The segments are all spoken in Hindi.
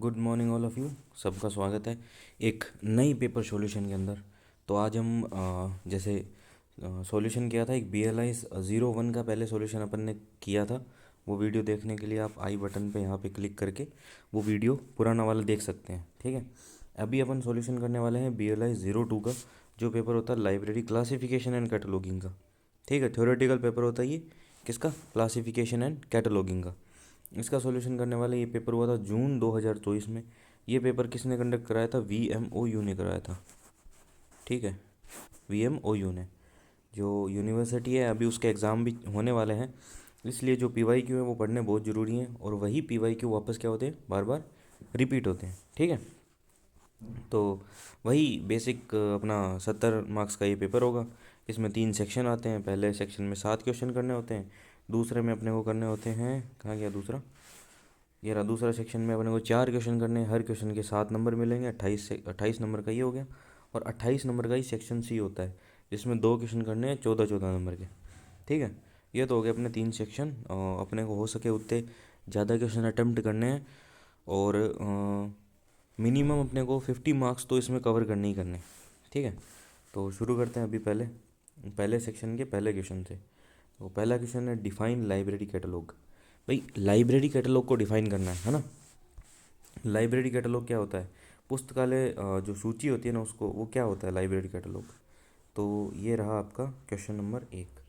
Good morning all of you. सबका स्वागत है एक नई पेपर सॉल्यूशन के अंदर। तो आज हम जैसे सॉल्यूशन किया था एक BLI 01 का पहले सॉल्यूशन अपन ने किया था। वो वीडियो देखने के लिए आप आई बटन पे यहाँ पे क्लिक करके वो वीडियो पुराना वाला देख सकते हैं। ठीक है, अभी अपन सॉल्यूशन करने वाले हैं BLI 02 का, जो पेपर होता है लाइब्रेरी क्लासिफिकेशन एंड कैटलॉगिंग का। ठीक है, थ्योरेटिकल पेपर होता है ये किसका, क्लासिफिकेशन एंड कैटलॉगिंग का। इसका सॉल्यूशन करने वाले ये पेपर हुआ था जून 2024 में। ये पेपर किसने कंडक्ट कराया था, VMOU ने कराया था। ठीक है, VMOU ने, जो यूनिवर्सिटी है, अभी उसके एग्ज़ाम भी होने वाले हैं, इसलिए जो PYQ है वो पढ़ने बहुत ज़रूरी हैं। और वही PYQ वापस क्या होते हैं, बार बार रिपीट होते हैं। ठीक है, तो वही बेसिक अपना 70 मार्क्स का ये पेपर होगा। इसमें 3 सेक्शन आते हैं। पहले सेक्शन में 7 क्वेश्चन करने होते हैं, दूसरे में अपने को करने होते हैं, कहाँ गया दूसरा, ये रहा दूसरा सेक्शन में अपने को 4 क्वेश्चन करने हैं। हर क्वेश्चन के 7 नंबर मिलेंगे, 28 नंबर का ये हो गया। और 28 नंबर का ही सेक्शन C होता है, जिसमें 2 क्वेश्चन करने हैं 14-14 नंबर के। ठीक है, ये तो हो गए अपने 3 सेक्शन। अपने को हो सके उतने ज़्यादा क्वेश्चन अटेम्प्ट करने हैं, और मिनिमम अपने को 50 मार्क्स तो इसमें कवर करने ही करने हैं। ठीक है, तो शुरू करते हैं अभी पहले पहले सेक्शन के पहले क्वेश्चन से। तो पहला क्वेश्चन है डिफाइन लाइब्रेरी कैटलॉग। भाई लाइब्रेरी कैटलॉग को डिफाइन करना है ना। लाइब्रेरी कैटलॉग क्या होता है, पुस्तकालय जो सूची होती है ना उसको, वो क्या होता है लाइब्रेरी कैटलॉग। तो ये रहा आपका क्वेश्चन नंबर 1।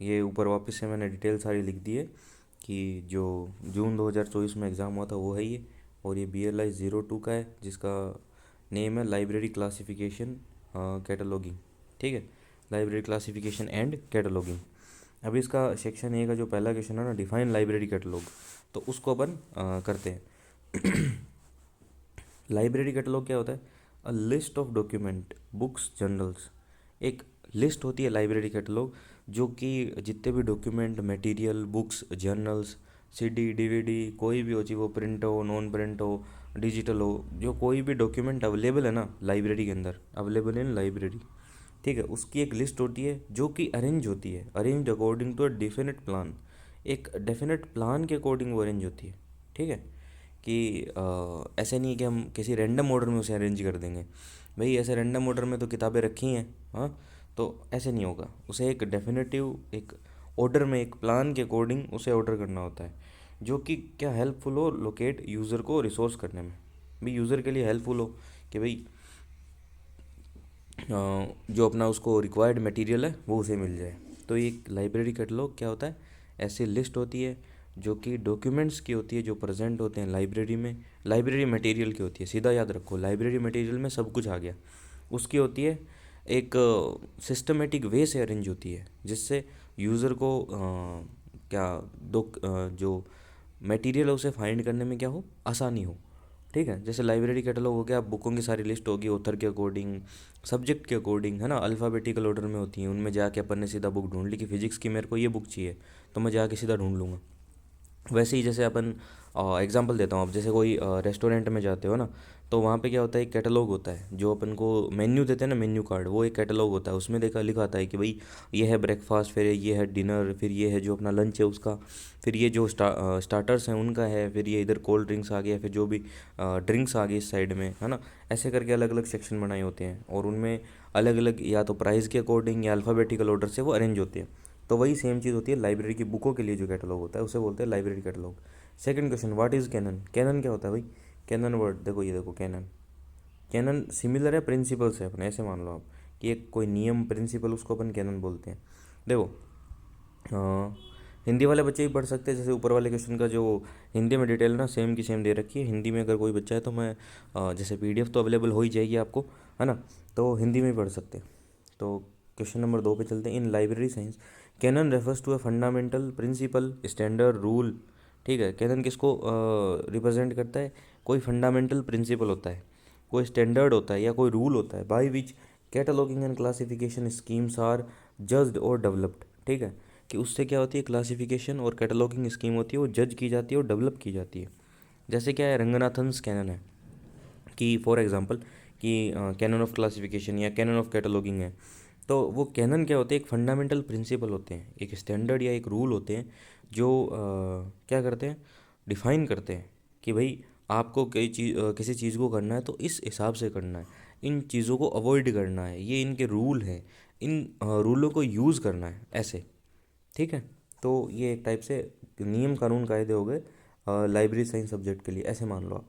ये ऊपर वापस से मैंने डिटेल सारी लिख दी है कि जो जून 2024 में एग्ज़ाम हुआ था वो है ये। और ये BLI 02 का है, जिसका नेम है लाइब्रेरी क्लासिफिकेशन कैटलॉगिंग। ठीक है, लाइब्रेरी क्लासिफिकेशन एंड कैटलॉगिंग। अभी इसका सेक्शन ए का जो पहला क्वेश्चन है ना, डिफाइन लाइब्रेरी कैटलॉग, तो उसको अपन करते हैं। लाइब्रेरी कैटलॉग क्या होता है, a list of document books journals. एक लिस्ट होती है लाइब्रेरी कैटलॉग, जो कि जितने भी document material books journals CD DVD कोई भी हो, चाहे वो प्रिंट हो नॉन प्रिंट हो डिजिटल हो, जो कोई भी डॉक्यूमेंट अवेलेबल है ना लाइब्रेरी के अंदर, अवेलेबल इन लाइब्रेरी। ठीक है, उसकी एक लिस्ट होती है जो कि अरेंज होती है, arrange according to a definite plan. एक डेफिनेट प्लान के अकॉर्डिंग वो अरेंज होती है। ठीक है, कि ऐसे नहीं है कि हम किसी रैंडम ऑर्डर में उसे अरेंज कर देंगे। भाई ऐसे रैंडम ऑर्डर में तो किताबें रखी हैं, हाँ, तो ऐसे नहीं होगा। उसे एक डेफिनेटिव एक ऑर्डर में, एक प्लान के अकॉर्डिंग उसे ऑर्डर करना होता है, जो कि क्या हेल्पफुल हो लोकेट यूज़र को रिसोर्स करने में। भाई यूज़र के लिए हेल्पफुल हो कि भाई जो अपना उसको रिक्वायर्ड मटेरियल है वो उसे मिल जाए। तो ये लाइब्रेरी कैटलॉग क्या होता है, ऐसी लिस्ट होती है जो कि डॉक्यूमेंट्स की होती है, जो प्रेजेंट होते हैं लाइब्रेरी में। लाइब्रेरी मटेरियल की होती है, सीधा याद रखो, लाइब्रेरी मटेरियल में सब कुछ आ गया। उसकी होती है एक सिस्टमेटिक वे से अरेंज होती है, जिससे यूज़र को क्या जो मटेरियल है उसे फाइंड करने में क्या हो, आसानी हो। ठीक है, जैसे लाइब्रेरी कैटलॉग हो गया, बुकों की सारी लिस्ट होगी ऑथर के अकॉर्डिंग, सब्जेक्ट के अकॉर्डिंग, है ना, अल्फ़ाबेटिकल ऑर्डर में होती हैं। उनमें जाके अपन ने सीधा बुक ढूंढ ली कि फिजिक्स की मेरे को ये बुक चाहिए, तो मैं जाके सीधा ढूंढ लूँगा। वैसे ही जैसे अपन एग्जांपल देता हूँ, अब जैसे कोई रेस्टोरेंट में जाते हो ना, तो वहाँ पे क्या होता है, एक कैटलॉग होता है, जो अपन को मेन्यू देते हैं ना, मेन्यू कार्ड, वो एक कैटलॉग होता है। उसमें देखा लिखा आता है कि भाई ये है ब्रेकफास्ट, फिर ये है डिनर, फिर ये है जो अपना लंच है उसका, फिर ये जो स्टार्टर्स हैं उनका है, फिर ये इधर कोल्ड ड्रिंक्स आ गया, फिर जो भी ड्रिंक्स आ गई इस साइड में, है ना। ऐसे करके अलग अलग सेक्शन बनाए होते हैं, और उनमें अलग अलग या तो प्राइस के अकॉर्डिंग या अल्फ़ाबेटिकल ऑर्डर से वो अरेंज होते हैं। तो वही सेम चीज़ होती है लाइब्रेरी की बुकों के लिए, जो कैटलॉग होता है उसे बोलते हैं library catalogue. Second question, what is canon. Canon क्या होता है भाई, कैनन वर्ड देखो, ये देखो कैनन। कैनन सिमिलर है प्रिंसिपल से अपने, ऐसे मान लो आप कि एक कोई नियम प्रिंसिपल, उसको अपन कैनन बोलते हैं। देखो हिंदी वाले बच्चे भी पढ़ सकते हैं, जैसे ऊपर वाले क्वेश्चन का जो हिंदी में डिटेल ना सेम की सेम दे रखी है। हिंदी में अगर कोई बच्चा है तो मैं जैसे PDF तो अवेलेबल हो ही जाएगी आपको, है ना, तो हिंदी में ही पढ़ सकते हैं। तो क्वेश्चन नंबर 2 पे चलते हैं। In library science canon refers to a fundamental principle standard rule. ठीक है, कैनन किसको रिप्रेजेंट करता है, कोई फंडामेंटल प्रिंसिपल होता है, कोई स्टैंडर्ड होता है, या कोई रूल होता है, by which cataloguing and classification schemes are judged और डेवलप्ड। ठीक है, कि उससे क्या होती है, क्लासिफिकेशन और कैटलॉगिंग स्कीम होती है, वो जज की जाती है और डेवलप की जाती है। जैसे क्या है, रंगनाथन्स कैनन है, कि फॉर एग्जांपल कि कैनन ऑफ क्लासिफिकेशन या कैनन ऑफ कैटलॉगिंग है। तो वो कैनन क्या होते हैं, एक फंडामेंटल प्रिंसिपल होते हैं, एक स्टैंडर्ड या एक रूल होते हैं, जो क्या करते हैं, डिफाइन करते हैं कि भाई आपको किसी चीज़ को करना है तो इस हिसाब से करना है, इन चीज़ों को अवॉइड करना है, ये इनके रूल हैं, इन रूलों को यूज़ करना है ऐसे। ठीक है। तो ये एक टाइप से नियम कानून कायदे हो गए लाइब्रेरी साइंस सब्जेक्ट के लिए, ऐसे मान लो आप।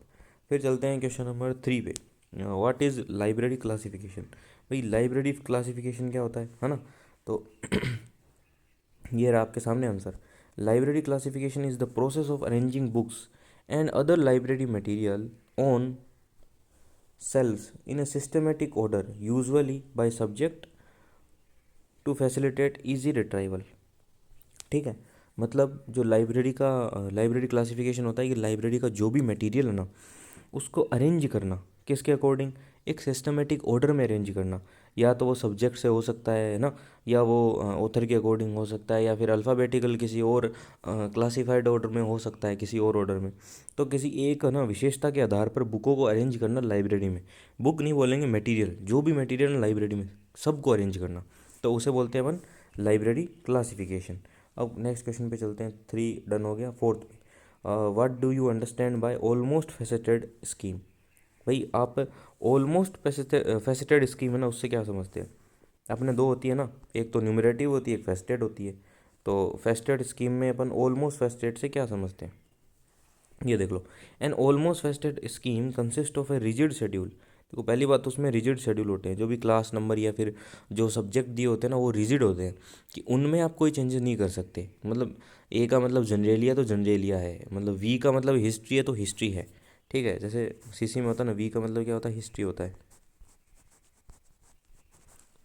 फिर चलते हैं क्वेश्चन नंबर 3 पे। What is library classification. भाई लाइब्रेरी क्लासिफिकेशन क्या होता है ना। तो ये रहा आपके सामने answer. Library classification is the process of arranging books and other library material on shelves in a systematic order, usually by subject, to facilitate easy retrieval। ठीक है। मतलब जो लाइब्रेरी क्लासिफिकेशन होता है कि लाइब्रेरी का जो भी मटेरियल है ना, उसको अरेंज करना किसके अकॉर्डिंग, एक सिस्टमेटिक ऑर्डर में अरेंज करना। या तो वो सब्जेक्ट से हो सकता है ना, या वो ऑथर के अकॉर्डिंग हो सकता है, या फिर अल्फ़ाबेटिकल किसी और क्लासिफाइड ऑर्डर में हो सकता है, किसी और ऑर्डर में। तो किसी एक ना विशेषता के आधार पर बुकों को अरेंज करना लाइब्रेरी में। बुक नहीं बोलेंगे, मटेरियल, जो भी मटेरियल लाइब्रेरी में सबको अरेंज करना, तो उसे बोलते हैं अपन लाइब्रेरी क्लासिफिकेशन। अब नेक्स्ट क्वेश्चन पे चलते हैं। 3 डन हो गया। 4th पे, what do you understand by almost faceted scheme. भाई आप ऑलमोस्ट फेसेटेड स्कीम है ना, उससे क्या समझते हैं। अपने दो होती है ना, एक तो न्यूमरेटिव होती है, एक फेस्टेड होती है। तो फेस्टेड स्कीम में अपन ऑलमोस्ट फेस्टेड से क्या समझते हैं, ये देख लो। An almost faceted scheme consist of a rigid schedule. देखो पहली बात तो उसमें रिजिड शेड्यूल होते हैं, जो भी क्लास नंबर या फिर जो सब्जेक्ट दिए होते हैं ना, वो रिजिड होते हैं कि उनमें आप कोई चेंजेस नहीं कर सकते। मतलब ए का मतलब जनरेलिया तो जनरेलिया है, मतलब वी का मतलब हिस्ट्री है तो हिस्ट्री है। ठीक है। जैसे सीसी में होता है ना, वी का मतलब क्या होता है, हिस्ट्री होता है।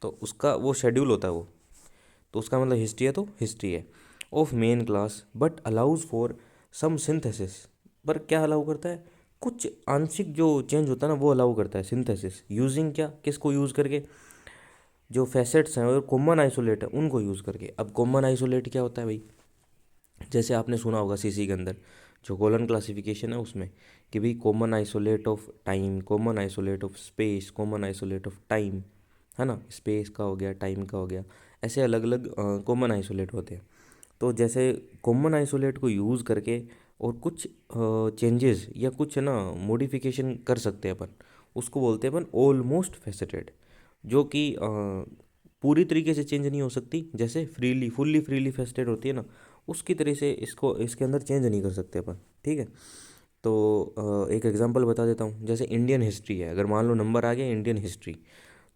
तो उसका वो शेड्यूल होता है वो, तो उसका मतलब हिस्ट्री है तो हिस्ट्री है of main class, but allows for some synthesis. पर क्या अलाउ करता है, कुछ आंशिक जो चेंज होता है ना वो अलाउ करता है सिंथेसिस, यूजिंग क्या, किसको यूज़ करके, जो फैसेट्स हैं और कॉमन आइसोलेट है उनको यूज़ करके। अब कॉमन आइसोलेट क्या होता है भाई, जैसे आपने सुना होगा सीसी के अंदर जो कॉलन क्लासिफिकेशन है उसमें, कि भाई common isolate of time, common isolate of space, common isolate of time, है ना, स्पेस का हो गया, टाइम का हो गया, ऐसे अलग अलग कॉमन आइसोलेट होते हैं। तो जैसे कॉमन आइसोलेट को यूज़ करके और कुछ चेंजेस या कुछ है ना मॉडिफिकेशन कर सकते हैं अपन, उसको बोलते हैं अपन ऑलमोस्ट फेसेटेड। जो कि पूरी तरीके से चेंज नहीं हो सकती, जैसे फुल्ली फ्रीली फेस्टेड होती है ना, उसकी तरह से इसको इसके अंदर चेंज नहीं कर सकते अपन। ठीक है। तो एक एग्जांपल बता देता हूँ। जैसे इंडियन हिस्ट्री है, अगर मान लो नंबर आ गया इंडियन हिस्ट्री,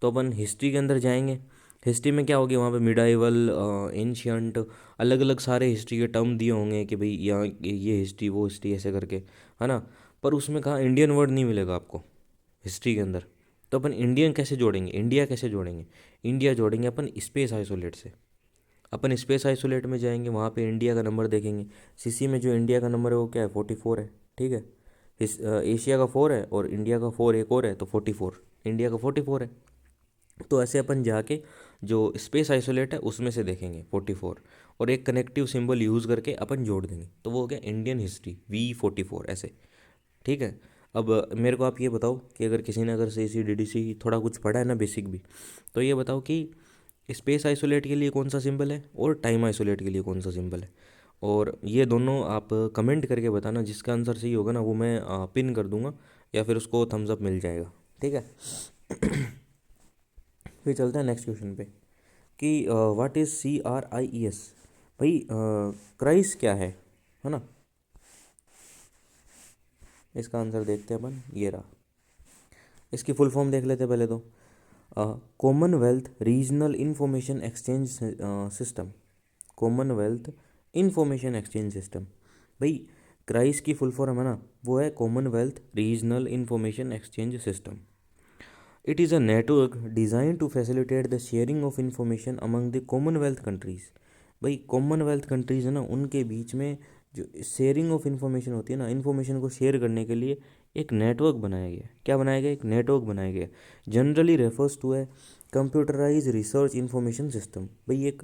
तो अपन हिस्ट्री के अंदर जाएंगे। हिस्ट्री में क्या होगी, वहाँ पे मिडाइवल, एंशियंट, अलग अलग सारे हिस्ट्री के टर्म दिए होंगे कि भाई यहाँ ये हिस्ट्री वो हिस्ट्री ऐसे करके, है ना। पर उसमें कहाँ इंडियन वर्ड नहीं मिलेगा आपको हिस्ट्री के अंदर। तो अपन इंडियन कैसे जोड़ेंगे, इंडिया कैसे जोड़ेंगे, इंडिया जोड़ेंगे अपन स्पेस आइसोलेट से। अपन स्पेस आइसोलेट में जाएंगे, वहाँ पे इंडिया का नंबर देखेंगे। सीसी में जो इंडिया का नंबर है वो क्या है, 44 है। ठीक है। एशिया का 4 है और इंडिया का 4 एक और है, तो 44, इंडिया का 44 है। तो ऐसे अपन जाके जो स्पेस आइसोलेट है उसमें से देखेंगे 44, और एक कनेक्टिव सिंबल यूज़ करके अपन जोड़ देंगे, तो वो हो गया इंडियन हिस्ट्री V44 ऐसे। ठीक है। अब मेरे को आप ये बताओ कि अगर किसी ने अगर CC DDC थोड़ा कुछ पढ़ा है ना बेसिक भी, तो ये बताओ कि स्पेस आइसोलेट के लिए कौन सा सिंबल है और टाइम आइसोलेट के लिए कौन सा सिंबल है। और ये दोनों आप कमेंट करके बताना, जिसका आंसर सही होगा ना वो मैं पिन कर दूंगा, या फिर उसको थम्स अप मिल जाएगा। ठीक है। फिर चलते हैं नेक्स्ट क्वेश्चन पे कि व्हाट इज़ CRIES। भाई क्राइस क्या है ना। इसका आंसर देखते हैं अपन, ये रहा। इसकी फुल फॉर्म देख लेते हैं पहले तो। Commonwealth regional information exchange system, Commonwealth information exchange system. भाई क्राइस की फुल फॉर्म है ना, वो है Commonwealth regional information exchange system. It is a network design to facilitate the sharing of information among the Commonwealth countries. भाई कॉमनवेल्थ कंट्रीज़ है ना, उनके बीच में जो शेयरिंग ऑफ इंफॉर्मेशन होती है ना, इन्फॉर्मेशन को शेयर करने के लिए एक नेटवर्क बनाया गया। क्या बनाया गया, एक नेटवर्क बनाया गया। जनरली रेफर्स टू है कंप्यूटराइज रिसर्च इंफॉर्मेशन सिस्टम। भाई एक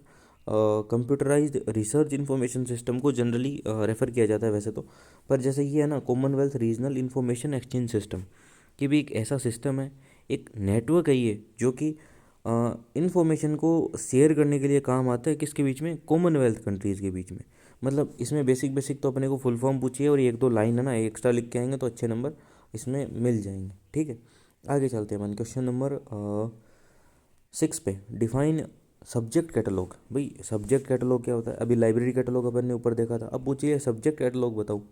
कंप्यूटराइज्ड रिसर्च इंफॉर्मेशन सिस्टम को जनरली रेफ़र किया जाता है वैसे तो। पर जैसे ये है ना Commonwealth regional information exchange system, ये भी एक ऐसा सिस्टम है, एक नेटवर्क है ये, जो कि इंफॉर्मेशन को शेयर करने के लिए काम आता है, किसके बीच में, कॉमनवेल्थ कंट्रीज़ के बीच में। मतलब इसमें बेसिक बेसिक तो अपने को फुल फॉर्म पूछिए और एक दो लाइन है ना एक्स्ट्रा लिख के आएंगे तो अच्छे नंबर इसमें मिल जाएंगे। ठीक है, आगे चलते हैं अपन क्वेश्चन नंबर 6 पे। Define subject catalogue. भाई सब्जेक्ट कैटलॉग क्या होता है? अभी लाइब्रेरी कैटलॉग अपन ने ऊपर देखा था, अब पूछिए सब्जेक्ट कैटलॉग बताओ।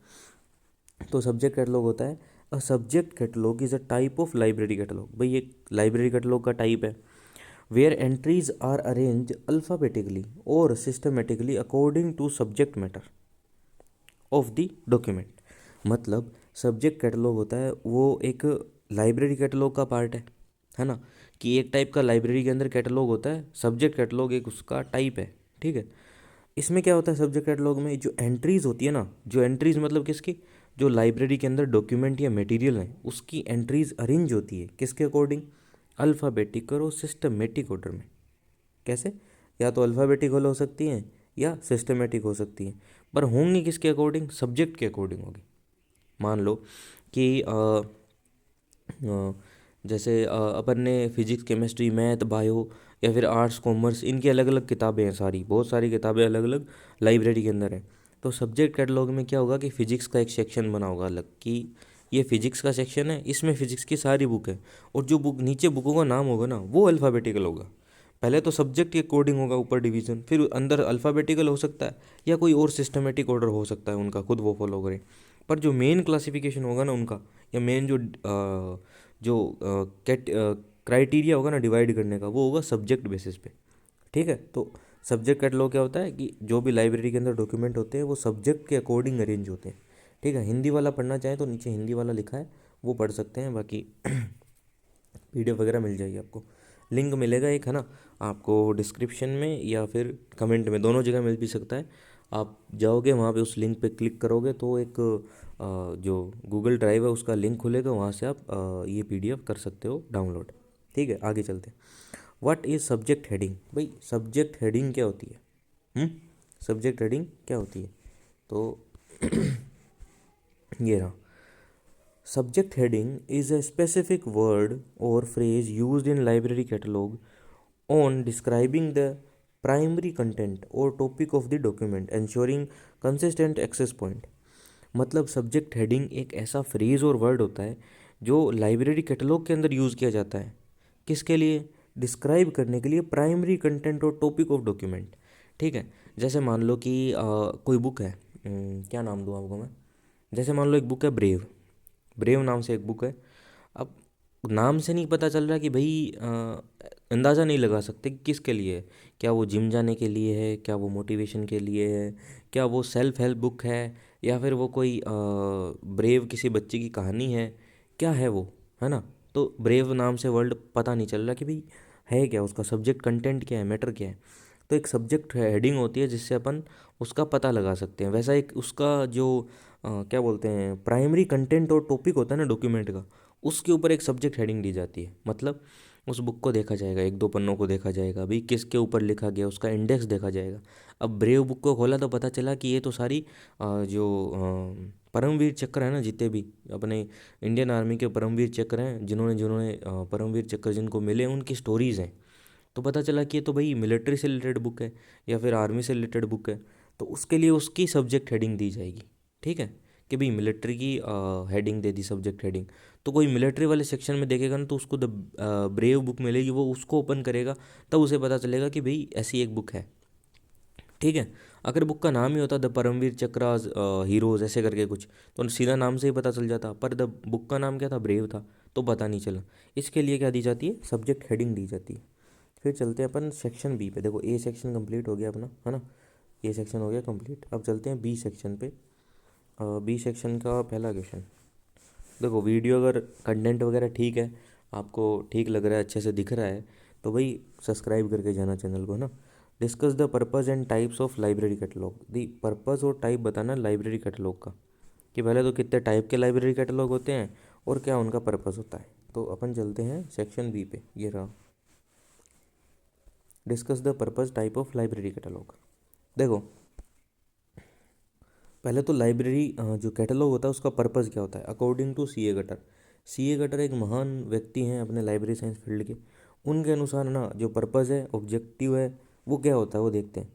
तो सब्जेक्ट कैटलॉग होता है, a subject catalogue is a type of library catalogue. भाई एक लाइब्रेरी कैटलॉग का टाइप है where entries are arrange alphabetically और systematically according to subject matter of the document. मतलब सब्जेक्ट कैटलॉग होता है वो एक लाइब्रेरी कैटलॉग का पार्ट है ना, कि एक टाइप का लाइब्रेरी के अंदर कैटलॉग होता है, सब्जेक्ट कैटलॉग एक उसका टाइप है। ठीक है, इसमें क्या होता है सब्जेक्ट कैटलॉग में जो एंट्रीज होती है ना, जो एंट्रीज मतलब किसकी, जो लाइब्रेरी के अंदर डॉक्यूमेंट या मटेरियल है उसकी एंट्रीज अरेंज होती है किसके अकॉर्डिंग, अल्फ़ाबेटिकल और सिस्टमेटिक ऑर्डर में। कैसे? या तो अल्फ़ाबेटिकल हो सकती हैं या सिस्टमेटिक हो सकती हैं, पर होंगी किसके अकॉर्डिंग, सब्जेक्ट के अकॉर्डिंग होगी। मान लो कि जैसे अपन ने फिजिक्स केमिस्ट्री मैथ बायो या फिर आर्ट्स कॉमर्स, इनकी अलग अलग किताबें हैं, सारी बहुत सारी किताबें अलग अलग लाइब्रेरी के अंदर हैं। तो सब्जेक्ट कैटलॉग में क्या होगा कि फ़िजिक्स का एक सेक्शन बना होगा अलग, कि ये फिजिक्स का सेक्शन है, इसमें फिजिक्स की सारी बुक है, और जो बुक नीचे बुकों का नाम होगा ना वो अल्फ़ाबेटिकल होगा। पहले तो सब्जेक्ट के अकॉर्डिंग होगा ऊपर डिवीज़न, फिर अंदर अल्फ़ाबेटिकल हो सकता है या कोई और सिस्टमेटिक ऑर्डर हो सकता है उनका खुद वो फॉलो करें। पर जो मेन क्लासिफिकेशन होगा ना उनका, या मेन जो कैट क्राइटेरिया होगा ना डिवाइड करने का, वो होगा सब्जेक्ट बेसिस पे। ठीक है, तो सब्जेक्ट कैटलॉग क्या होता है कि जो भी लाइब्रेरी के अंदर डॉक्यूमेंट होते हैं वो सब्जेक्ट के अकॉर्डिंग अरेंज होते हैं। ठीक है, हिंदी वाला पढ़ना चाहें तो नीचे हिंदी वाला लिखा है वो पढ़ सकते हैं, बाकी पीडीएफ वगैरह मिल जाएगी आपको, लिंक मिलेगा एक है ना आपको डिस्क्रिप्शन में या फिर कमेंट में, दोनों जगह मिल भी सकता है। आप जाओगे वहाँ पे उस लिंक पे क्लिक करोगे तो एक जो गूगल ड्राइव है उसका लिंक खुलेगा, वहाँ से आप ये पीडीएफ कर सकते हो डाउनलोड। ठीक है, आगे चलते हैं। What is subject heading. भाई सब्जेक्ट हेडिंग क्या होती है? सब्जेक्ट हेडिंग क्या होती है? तो ये रहा, subject heading is a specific word or phrase used in library catalog on describing the primary content or topic of the document, ensuring consistent access point। मतलब सब्जेक्ट हेडिंग एक ऐसा फ्रेज और वर्ड होता है जो लाइब्रेरी कैटलॉग के अंदर यूज़ किया जाता है, किसके लिए, डिस्क्राइब करने के लिए प्राइमरी कंटेंट और टॉपिक ऑफ डॉक्यूमेंट। ठीक है, जैसे मान लो कि कोई बुक है, क्या नाम दूँ आपको मैं, जैसे मान लो एक बुक है ब्रेव, ब्रेव नाम से एक बुक है। अब नाम से नहीं पता चल रहा कि भाई अंदाज़ा नहीं लगा सकते कि किसके लिए है, क्या वो जिम जाने के लिए है, क्या वो मोटिवेशन के लिए है, क्या वो सेल्फ हेल्प बुक है, या फिर वो कोई ब्रेव किसी बच्चे की कहानी है, क्या है वो, है ना। तो ब्रेव नाम से वर्ल्ड पता नहीं चल रहा कि भाई है क्या, उसका सब्जेक्ट कंटेंट क्या है, मैटर क्या है। तो एक सब्जेक्ट हेडिंग होती है जिससे अपन उसका पता लगा सकते हैं। वैसा एक उसका जो क्या बोलते हैं प्राइमरी कंटेंट और टॉपिक होता है ना डॉक्यूमेंट का, उसके ऊपर एक सब्जेक्ट हेडिंग दी जाती है। मतलब उस बुक को देखा जाएगा, एक दो पन्नों को देखा जाएगा, भाई किसके ऊपर लिखा गया उसका इंडेक्स देखा जाएगा। अब ब्रेव बुक को खोला तो पता चला कि ये तो सारी जो परमवीर चक्र है ना, जितने भी अपने इंडियन आर्मी के परमवीर चक्र हैं, जिन्होंने जिन्होंने परमवीर चक्र जिनको मिले उनकी स्टोरीज़ हैं। तो पता चला कि ये तो भाई मिलिट्री से रिलेटेड बुक है या फिर आर्मी से रिलेटेड बुक है, तो उसके लिए उसकी सब्जेक्ट हेडिंग दी जाएगी। ठीक है, कि भाई मिलिट्री की heading they the subject heading, तो कोई मिलिट्री वाले सेक्शन में देखेगा ना तो उसको द ब्रेव बुक मिलेगी, वो उसको ओपन करेगा तब उसे पता चलेगा कि भाई ऐसी एक बुक है। ठीक है, अगर बुक का नाम ही होता द परमवीर चक्रास हीरोज ऐसे करके कुछ, तो सीधा नाम से ही पता चल जाता, पर द बुक का नाम क्या था, ब्रेव था, तो पता नहीं चला। इसके लिए क्या दी जाती है, सब्जेक्ट हेडिंग दी जाती है। फिर चलते हैं अपन सेक्शन बी पे। देखो ए सेक्शन कंप्लीट हो गया अपना, है ना, ए सेक्शन हो गया कंप्लीट। अब चलते हैं बी सेक्शन पे। बी सेक्शन का पहला क्वेश्चन। देखो वीडियो अगर कंटेंट वगैरह ठीक है, आपको ठीक लग रहा है, अच्छे से दिख रहा है, तो भाई सब्सक्राइब करके जाना चैनल को ना। Discuss the purpose and types of library catalogue. The purpose और टाइप बताना लाइब्रेरी कैटलॉग का, कि पहले तो कितने टाइप के लाइब्रेरी कैटलॉग होते हैं और क्या उनका पर्पज़ होता है। तो अपन चलते हैं सेक्शन बी पे, ये रहा, discuss the purpose type of library catalogue. देखो पहले तो लाइब्रेरी जो कैटलॉग होता है उसका पर्पज़ क्या होता है, according to C A Cutter. C A Cutter एक महान व्यक्ति हैं अपने लाइब्रेरी साइंस फील्ड के, उनके अनुसार ना जो पर्पज़ है ऑब्जेक्टिव है वो क्या होता है वो देखते हैं।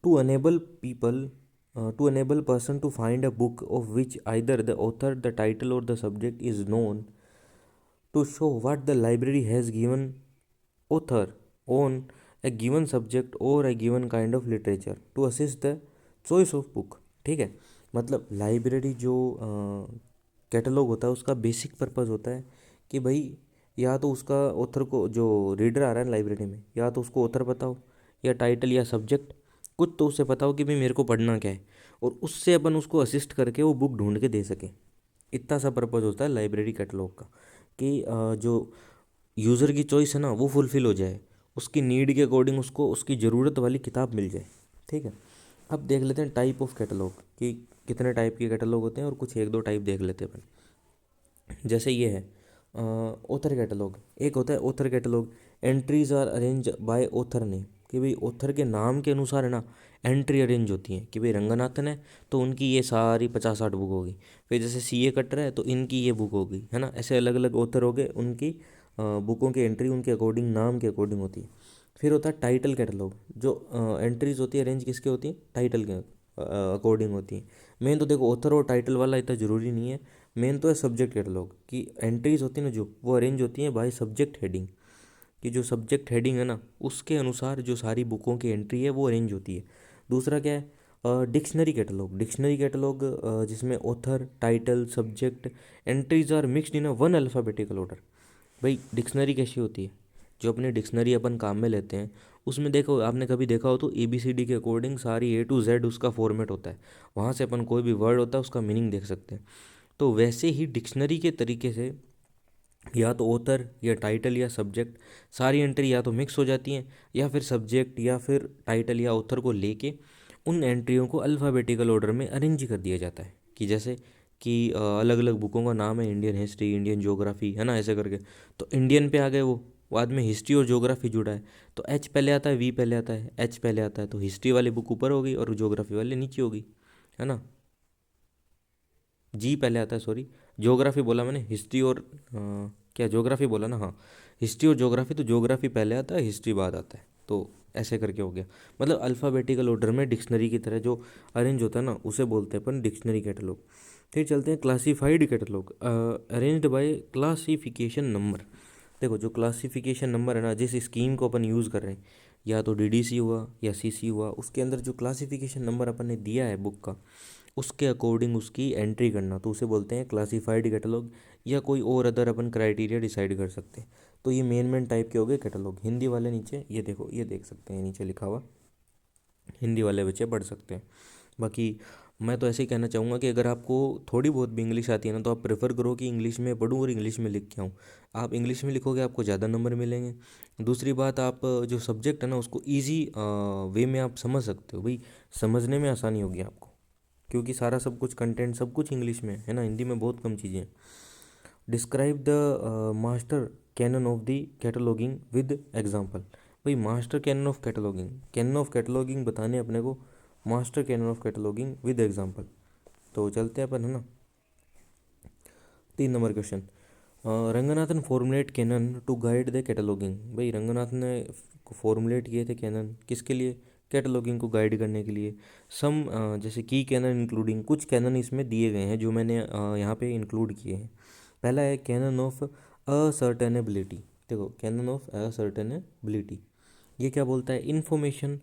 to enable people to enable person to find a book of which either the author, the title or the subject is known, to show what the library has given author on a given subject or a given kind of literature, to assist the choice of book। ठीक है, मतलब लाइब्रेरी जो कैटलॉग होता है उसका बेसिक पर्पस होता है कि भाई या तो उसका ऑथर को, जो रीडर आ रहा है लाइब्रेरी में, या तो उसको ऑथर पता हो या टाइटल या सब्जेक्ट, कुछ तो उसे पता हो कि भाई मेरे को पढ़ना क्या है, और उससे अपन उसको असिस्ट करके वो बुक ढूंढ के दे सके। इतना सा पर्पस होता है लाइब्रेरी कैटलॉग का, कि जो यूज़र की चॉइस है ना वो फुलफ़िल हो जाए, उसकी नीड के अकॉर्डिंग उसको उसकी ज़रूरत वाली किताब मिल जाए। ठीक है, अब देख लेते हैं टाइप ऑफ कैटलॉग कि कितने टाइप के कैटलॉग होते हैं, और कुछ एक दो टाइप देख लेते हैं अपन। जैसे ये है ऑथर कैटलॉग। एक होता है author catalogue, entries are arrange by author name, कि भाई ऑथर के नाम के अनुसार है ना एंट्री अरेंज होती हैं, कि भाई रंगनाथन है तो उनकी ये सारी 50-60 बुक होगी। फिर जैसे सीए कटर है तो इनकी ये बुक होगी, है ना, ऐसे अलग अलग ऑथर हो गए, उनकी बुकों की एंट्री उनके अकॉर्डिंग, नाम के अकॉर्डिंग होती है। फिर होता है टाइटल कैटलॉग, जो एंट्रीज होती है अरेंज किसके होती है, टाइटल के अकॉर्डिंग होती है। मेन तो देखो ऑथर और टाइटल वाला इतना ज़रूरी नहीं है, मेन तो है सब्जेक्ट कैटलॉग की एंट्रीज होती है ना जो, वो अरेंज होती हैं बाय सब्जेक्ट हेडिंग, कि जो सब्जेक्ट हेडिंग है ना उसके अनुसार जो सारी बुकों की एंट्री है वो अरेंज होती है। दूसरा क्या है, डिक्शनरी कैटलॉग। डिक्शनरी कैटलॉग जिसमें author, title, subject, entries are mixed in a one alphabetical order. भाई डिक्शनरी कैसी होती है, जो अपनी डिक्शनरी अपन काम में लेते हैं उसमें देखो, आपने कभी देखा हो तो ABCD के अकॉर्डिंग सारी A to Z उसका फॉर्मेट होता है, वहाँ से अपन कोई भी वर्ड होता है उसका मीनिंग देख सकते हैं। तो वैसे ही डिक्शनरी के तरीके से या तो ऑथर या टाइटल या सब्जेक्ट, सारी एंट्री या तो मिक्स हो जाती हैं, या फिर सब्जेक्ट या फिर टाइटल या ऑथर को लेके उन एंट्रियों को अल्फ़ाबेटिकल ऑर्डर में अरेंज कर दिया जाता है। कि जैसे कि अलग अलग बुकों का नाम है, इंडियन हिस्ट्री, इंडियन ज्योग्राफी, है ना, ऐसे करके। तो इंडियन पे आ गए वो, बाद में हिस्ट्री और ज्योग्राफी जुड़ा है तो H पहले आता है, V पहले आता है, H पहले आता है, तो हिस्ट्री वाली बुक ऊपर होगी और ज्योग्राफी वाली नीचे होगी, है ना। जी पहले आता है, सॉरी, ज्योग्राफी बोला मैंने, हिस्ट्री और क्या ज्योग्राफी बोला ना, हाँ, हिस्ट्री और ज्योग्राफी, तो ज्योग्राफी पहले आता है, हिस्ट्री बाद आता है, तो ऐसे करके हो गया। मतलब अल्फ़ाबेटिकल ऑर्डर में डिक्शनरी की तरह जो अरेंज होता है ना उसे बोलते हैं अपन डिक्शनरी कैटलॉग। फिर चलते हैं classified catalogue, arranged bye classification number. देखो जो क्लासिफिकेशन नंबर है ना, जिस स्कीम को अपन यूज़ कर रहे हैं, या तो DDC हुआ या CC हुआ, उसके अंदर जो क्लासिफिकेशन नंबर अपन ने दिया है बुक का, उसके अकॉर्डिंग उसकी एंट्री करना, तो उसे बोलते हैं क्लासिफाइड कैटलॉग, या कोई और अदर अपन क्राइटेरिया डिसाइड कर सकते हैं। तो ये मेन टाइप के हो गए कैटलॉग। हिंदी वाले नीचे ये देखो, ये देख सकते हैं नीचे लिखा हुआ, हिंदी वाले बच्चे पढ़ सकते हैं। बाकी मैं तो ऐसे ही कहना चाहूँगा कि अगर आपको थोड़ी बहुत भी इंग्लिश आती है ना, तो आप प्रेफर करो कि इंग्लिश में पढूं और इंग्लिश में लिख के आऊँ। आप इंग्लिश में लिखोगे आपको ज़्यादा नंबर मिलेंगे। दूसरी बात, आप जो सब्जेक्ट है ना उसको ईजी वे में आप समझ सकते हो, भाई समझने में आसानी होगी आपको, क्योंकि सारा सब कुछ कंटेंट सब कुछ इंग्लिश में है ना, हिंदी में बहुत कम चीज़ें हैं। Describe the master canon of the cataloguing with example. भाई master canon of cataloguing, canon of cataloguing बताने अपने को, master canon of cataloguing with example. तो चलते हैं अपन, है ना। 3 number question, Ranganathan formulate canon to guide the cataloguing. भाई रंगनाथन ने फॉर्मुलेट किए थे कैनन किसके लिए, कैटलॉगिंग को गाइड करने के लिए। सम जैसे की कैनन इंक्लूडिंग, कुछ कैनन इसमें दिए गए हैं जो मैंने यहाँ पे इंक्लूड किए हैं। पहला है कैनन ऑफ असर्टेनेबिलिटी। देखो कैनन ऑफ असर्टेनेबिलिटी ये क्या बोलता है, information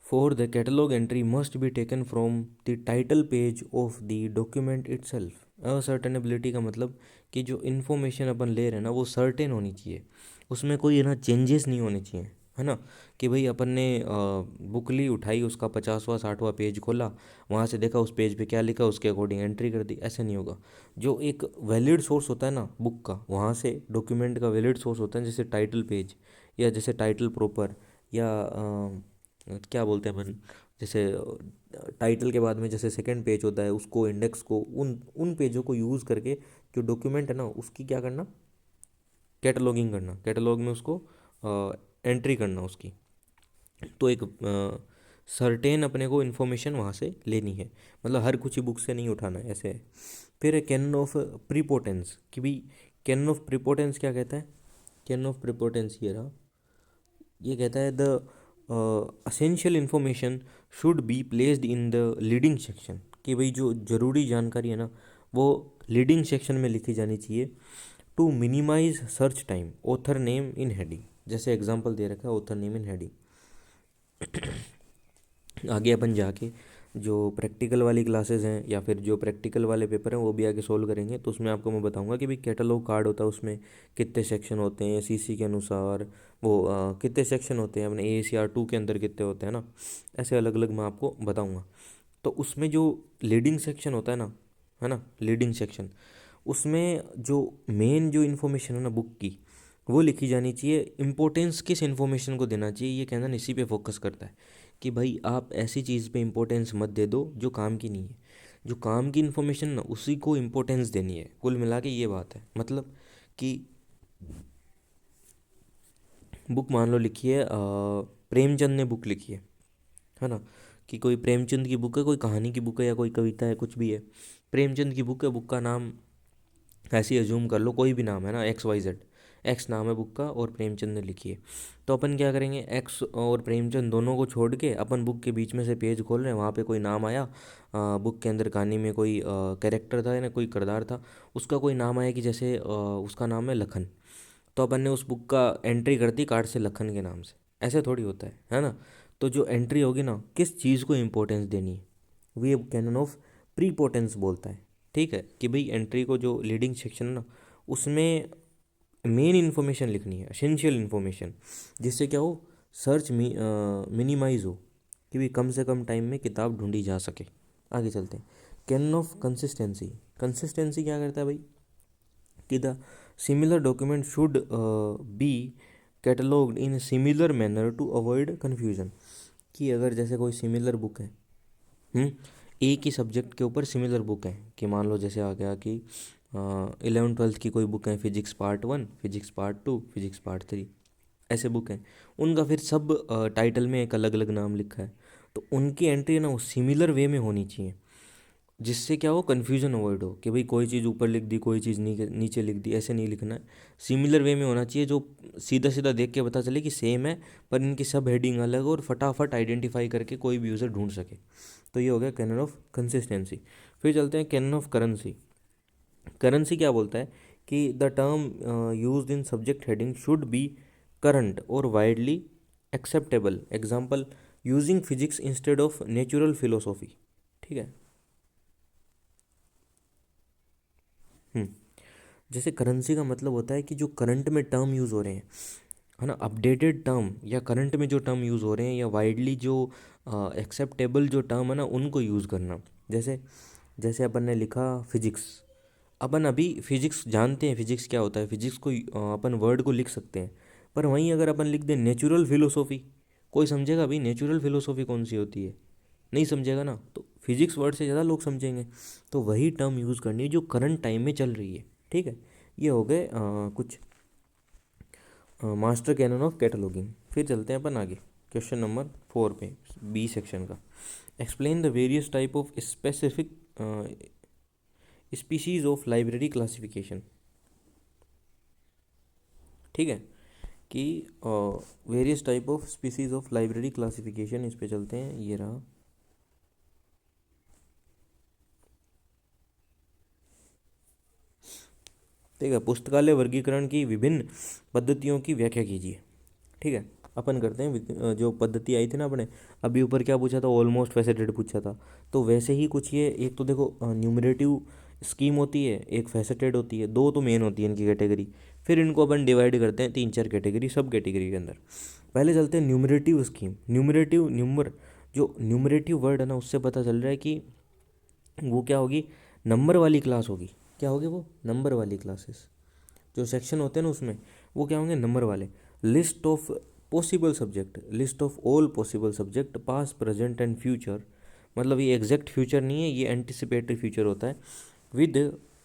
for the catalogue entry must be taken from the title page of the document itself. Ascertainability का मतलब कि जो इन्फॉर्मेशन अपन ले रहे हैं ना वो सर्टेन होनी चाहिए, उसमें कोई है ना चेंजेस नहीं होने चाहिए, है ना। कि भाई अपन ने बुक ली, उठाई, उसका 50वां 60वां पेज खोला, वहाँ से देखा उस पेज पे क्या लिखा, उसके अकॉर्डिंग एंट्री कर दी, ऐसे नहीं होगा। जो एक वैलिड सोर्स होता है ना बुक का, वहाँ से डॉक्यूमेंट का वैलिड सोर्स होता है, जैसे टाइटल पेज, या जैसे टाइटल प्रॉपर, या क्या बोलते हैं अपन, जैसे टाइटल के बाद में जैसे सेकंड पेज होता है, उसको इंडेक्स को, उन उन पेजों को यूज़ करके जो डॉक्यूमेंट है ना उसकी क्या करना, कैटलॉगिंग करना, कैटलॉग में उसको एंट्री करना उसकी। तो एक सर्टेन अपने को इन्फॉर्मेशन वहाँ से लेनी है, मतलब हर कुछ ही बुक से नहीं उठाना है, ऐसे है। फिर है कैनन ऑफ प्रीपोटेंस, कि भाई कैनन ऑफ प्रीपोटेंस क्या कहता है, कैनन ऑफ प्रीपोटेंस ये रहा, ये कहता है the essential information should be placed in the leading section, कि भाई जो ज़रूरी जानकारी है ना वो लीडिंग सेक्शन में लिखी जानी चाहिए। To minimise search time, author name in heading, जैसे एग्जांपल दे रखा है ऑथर नेम इन हेडिंग। आगे अपन जाके जो प्रैक्टिकल वाली क्लासेस हैं या फिर जो प्रैक्टिकल वाले पेपर हैं वो भी आगे सोल्व करेंगे, तो उसमें आपको मैं बताऊंगा कि भाई कैटलॉग कार्ड होता है उसमें कितने सेक्शन होते हैं सीसी के अनुसार, वो कितने सेक्शन होते हैं अपने AACR 2 के अंदर कितने होते हैं ना, ऐसे अलग अलग मैं आपको बताऊंगा। तो उसमें जो लीडिंग सेक्शन होता है ना लीडिंग सेक्शन, उसमें जो मेन जो इन्फॉर्मेशन है ना बुक की वो लिखी जानी चाहिए। इम्पोर्टेंस किस इन्फॉर्मेशन को देना चाहिए ये कहना इसी पे फोकस करता है कि भाई आप ऐसी चीज़ पे इम्पोर्टेंस मत दे दो जो काम की नहीं है, जो काम की इन्फॉर्मेशन ना उसी को इम्पोर्टेंस देनी है। कुल मिला के ये बात है, मतलब कि बुक मान लो लिखी है प्रेमचंद ने बुक लिखी है ना, कि कोई प्रेमचंद की बुक है, कोई कहानी की बुक है या कोई कविता है, कुछ भी है, प्रेमचंद की बुक है, बुक का नाम ऐसे ही अज्यूम कर लो कोई भी नाम है ना, XYZ, एक्स नाम है बुक का और प्रेमचंद ने लिखी है। तो अपन क्या करेंगे, एक्स और प्रेमचंद दोनों को छोड़ के अपन बुक के बीच में से पेज खोल रहे हैं, वहाँ पे कोई नाम आया, बुक के अंदर कहानी में कोई कैरेक्टर था या ना कोई किरदार था, उसका कोई नाम आया कि जैसे उसका नाम है लखन, तो अपन ने उस बुक का एंट्री कर दी कार्ड से लखन के नाम से। ऐसे थोड़ी होता है ना। तो जो एंट्री होगी ना किस चीज़ को इम्पोर्टेंस देनी है, वो कैनन ऑफ प्रीपोर्टेंस बोलता है। ठीक है, कि भाई एंट्री को जो लीडिंग सेक्शन है ना उसमें मेन इन्फॉर्मेशन लिखनी है, एसेंशियल इन्फॉर्मेशन, जिससे क्या हो सर्च मिनिमाइज हो, कि भाई कम से कम टाइम में किताब ढूंढी जा सके। आगे चलते हैं। कैनन ऑफ कंसिस्टेंसी, कंसिस्टेंसी क्या करता है भाई कि the similar document should be catalogued in similar manner to avoid confusion, कि अगर जैसे कोई सिमिलर बुक है, हम्म, एक ही सब्जेक्ट के ऊपर सिमिलर बुक है, कि मान लो जैसे आ गया कि 11th 12th की कोई बुक है, physics part 1, physics part 2, physics part 3, ऐसे बुक हैं, उनका फिर सब टाइटल में एक अलग अलग नाम लिखा है, तो उनकी एंट्री है ना वो सिमिलर वे में होनी चाहिए, जिससे क्या हो कन्फ्यूजन अवॉइड हो, कि भाई कोई चीज़ ऊपर लिख दी कोई चीज़ नीचे लिख दी, ऐसे नहीं लिखना है। सिमिलर वे में होना चाहिए, जो सीधा सीधा देख के पता चले कि सेम है, पर इनकी सब हेडिंग अलग हो और फटाफट आइडेंटिफाई करके कोई भी यूज़र ढूंढ सके। तो ये हो गया कैनन ऑफ कंसिस्टेंसी। फिर चलते हैं कैनन ऑफ करेंसी। करेंसी क्या बोलता है कि the term used in subject heading should be current और widely acceptable, example using physics instead of natural philosophy. ठीक है। हम्म, जैसे करेंसी का मतलब होता है कि जो करंट में टर्म यूज़ हो रहे हैं, है ना, अपडेटेड टर्म या करंट में जो टर्म यूज़ हो रहे हैं या वाइडली जो एक्सेप्टेबल जो टर्म है ना उनको यूज़ करना। जैसे जैसे अपन ने लिखा फिजिक्स, अपन अभी फिजिक्स जानते हैं, फिजिक्स क्या होता है, फिजिक्स को अपन वर्ड को लिख सकते हैं, पर वहीं अगर अपन लिख दें नेचुरल फिलोसॉफी, कोई समझेगा भाई नेचुरल फिलोसॉफी कौन सी होती है, नहीं समझेगा ना। तो फिजिक्स वर्ड से ज़्यादा लोग समझेंगे, तो वही टर्म यूज़ करनी है जो करंट टाइम में चल रही है। ठीक है, ये हो गए कुछ मास्टर कैनन ऑफ कैटलॉगिंग। फिर चलते हैं अपन आगे क्वेश्चन नंबर 4 पे, बी सेक्शन का। Explain the various type of specific species of library classification. ठीक है, कि various type of species of library classification, इस पे चलते हैं, ये रहा। ठीक है, पुस्तकालय वर्गीकरण की विभिन्न पद्धतियों की व्याख्या कीजिए। ठीक है, अपन करते हैं जो पद्धति आई थी ना अपने, अभी ऊपर क्या पूछा था, ऑलमोस्ट फैसेटेड पूछा था, तो वैसे ही कुछ ये, एक तो देखो न्यूमरेटिव स्कीम होती है, एक फैसेटेड होती है, दो तो मेन होती है इनकी कैटेगरी। फिर इनको अपन डिवाइड करते हैं 3 4 कैटेगरी, सब कैटेगरी के अंदर। पहले चलते हैं न्यूमरेटिव स्कीम। न्यूमरेटिव न्यूमर, जो न्यूमरेटिव वर्ड है ना उससे पता चल रहा है कि वो क्या होगी, नंबर वाली क्लास होगी। क्या होगी वो, नंबर वाली क्लासेस, जो सेक्शन होते हैं ना उसमें वो क्या होंगे, नंबर वाले। List of possible subject, list of all possible subject past present and future, मतलब ये एग्जैक्ट फ्यूचर नहीं है, ये एंटिसिपेटरी फ्यूचर होता है। With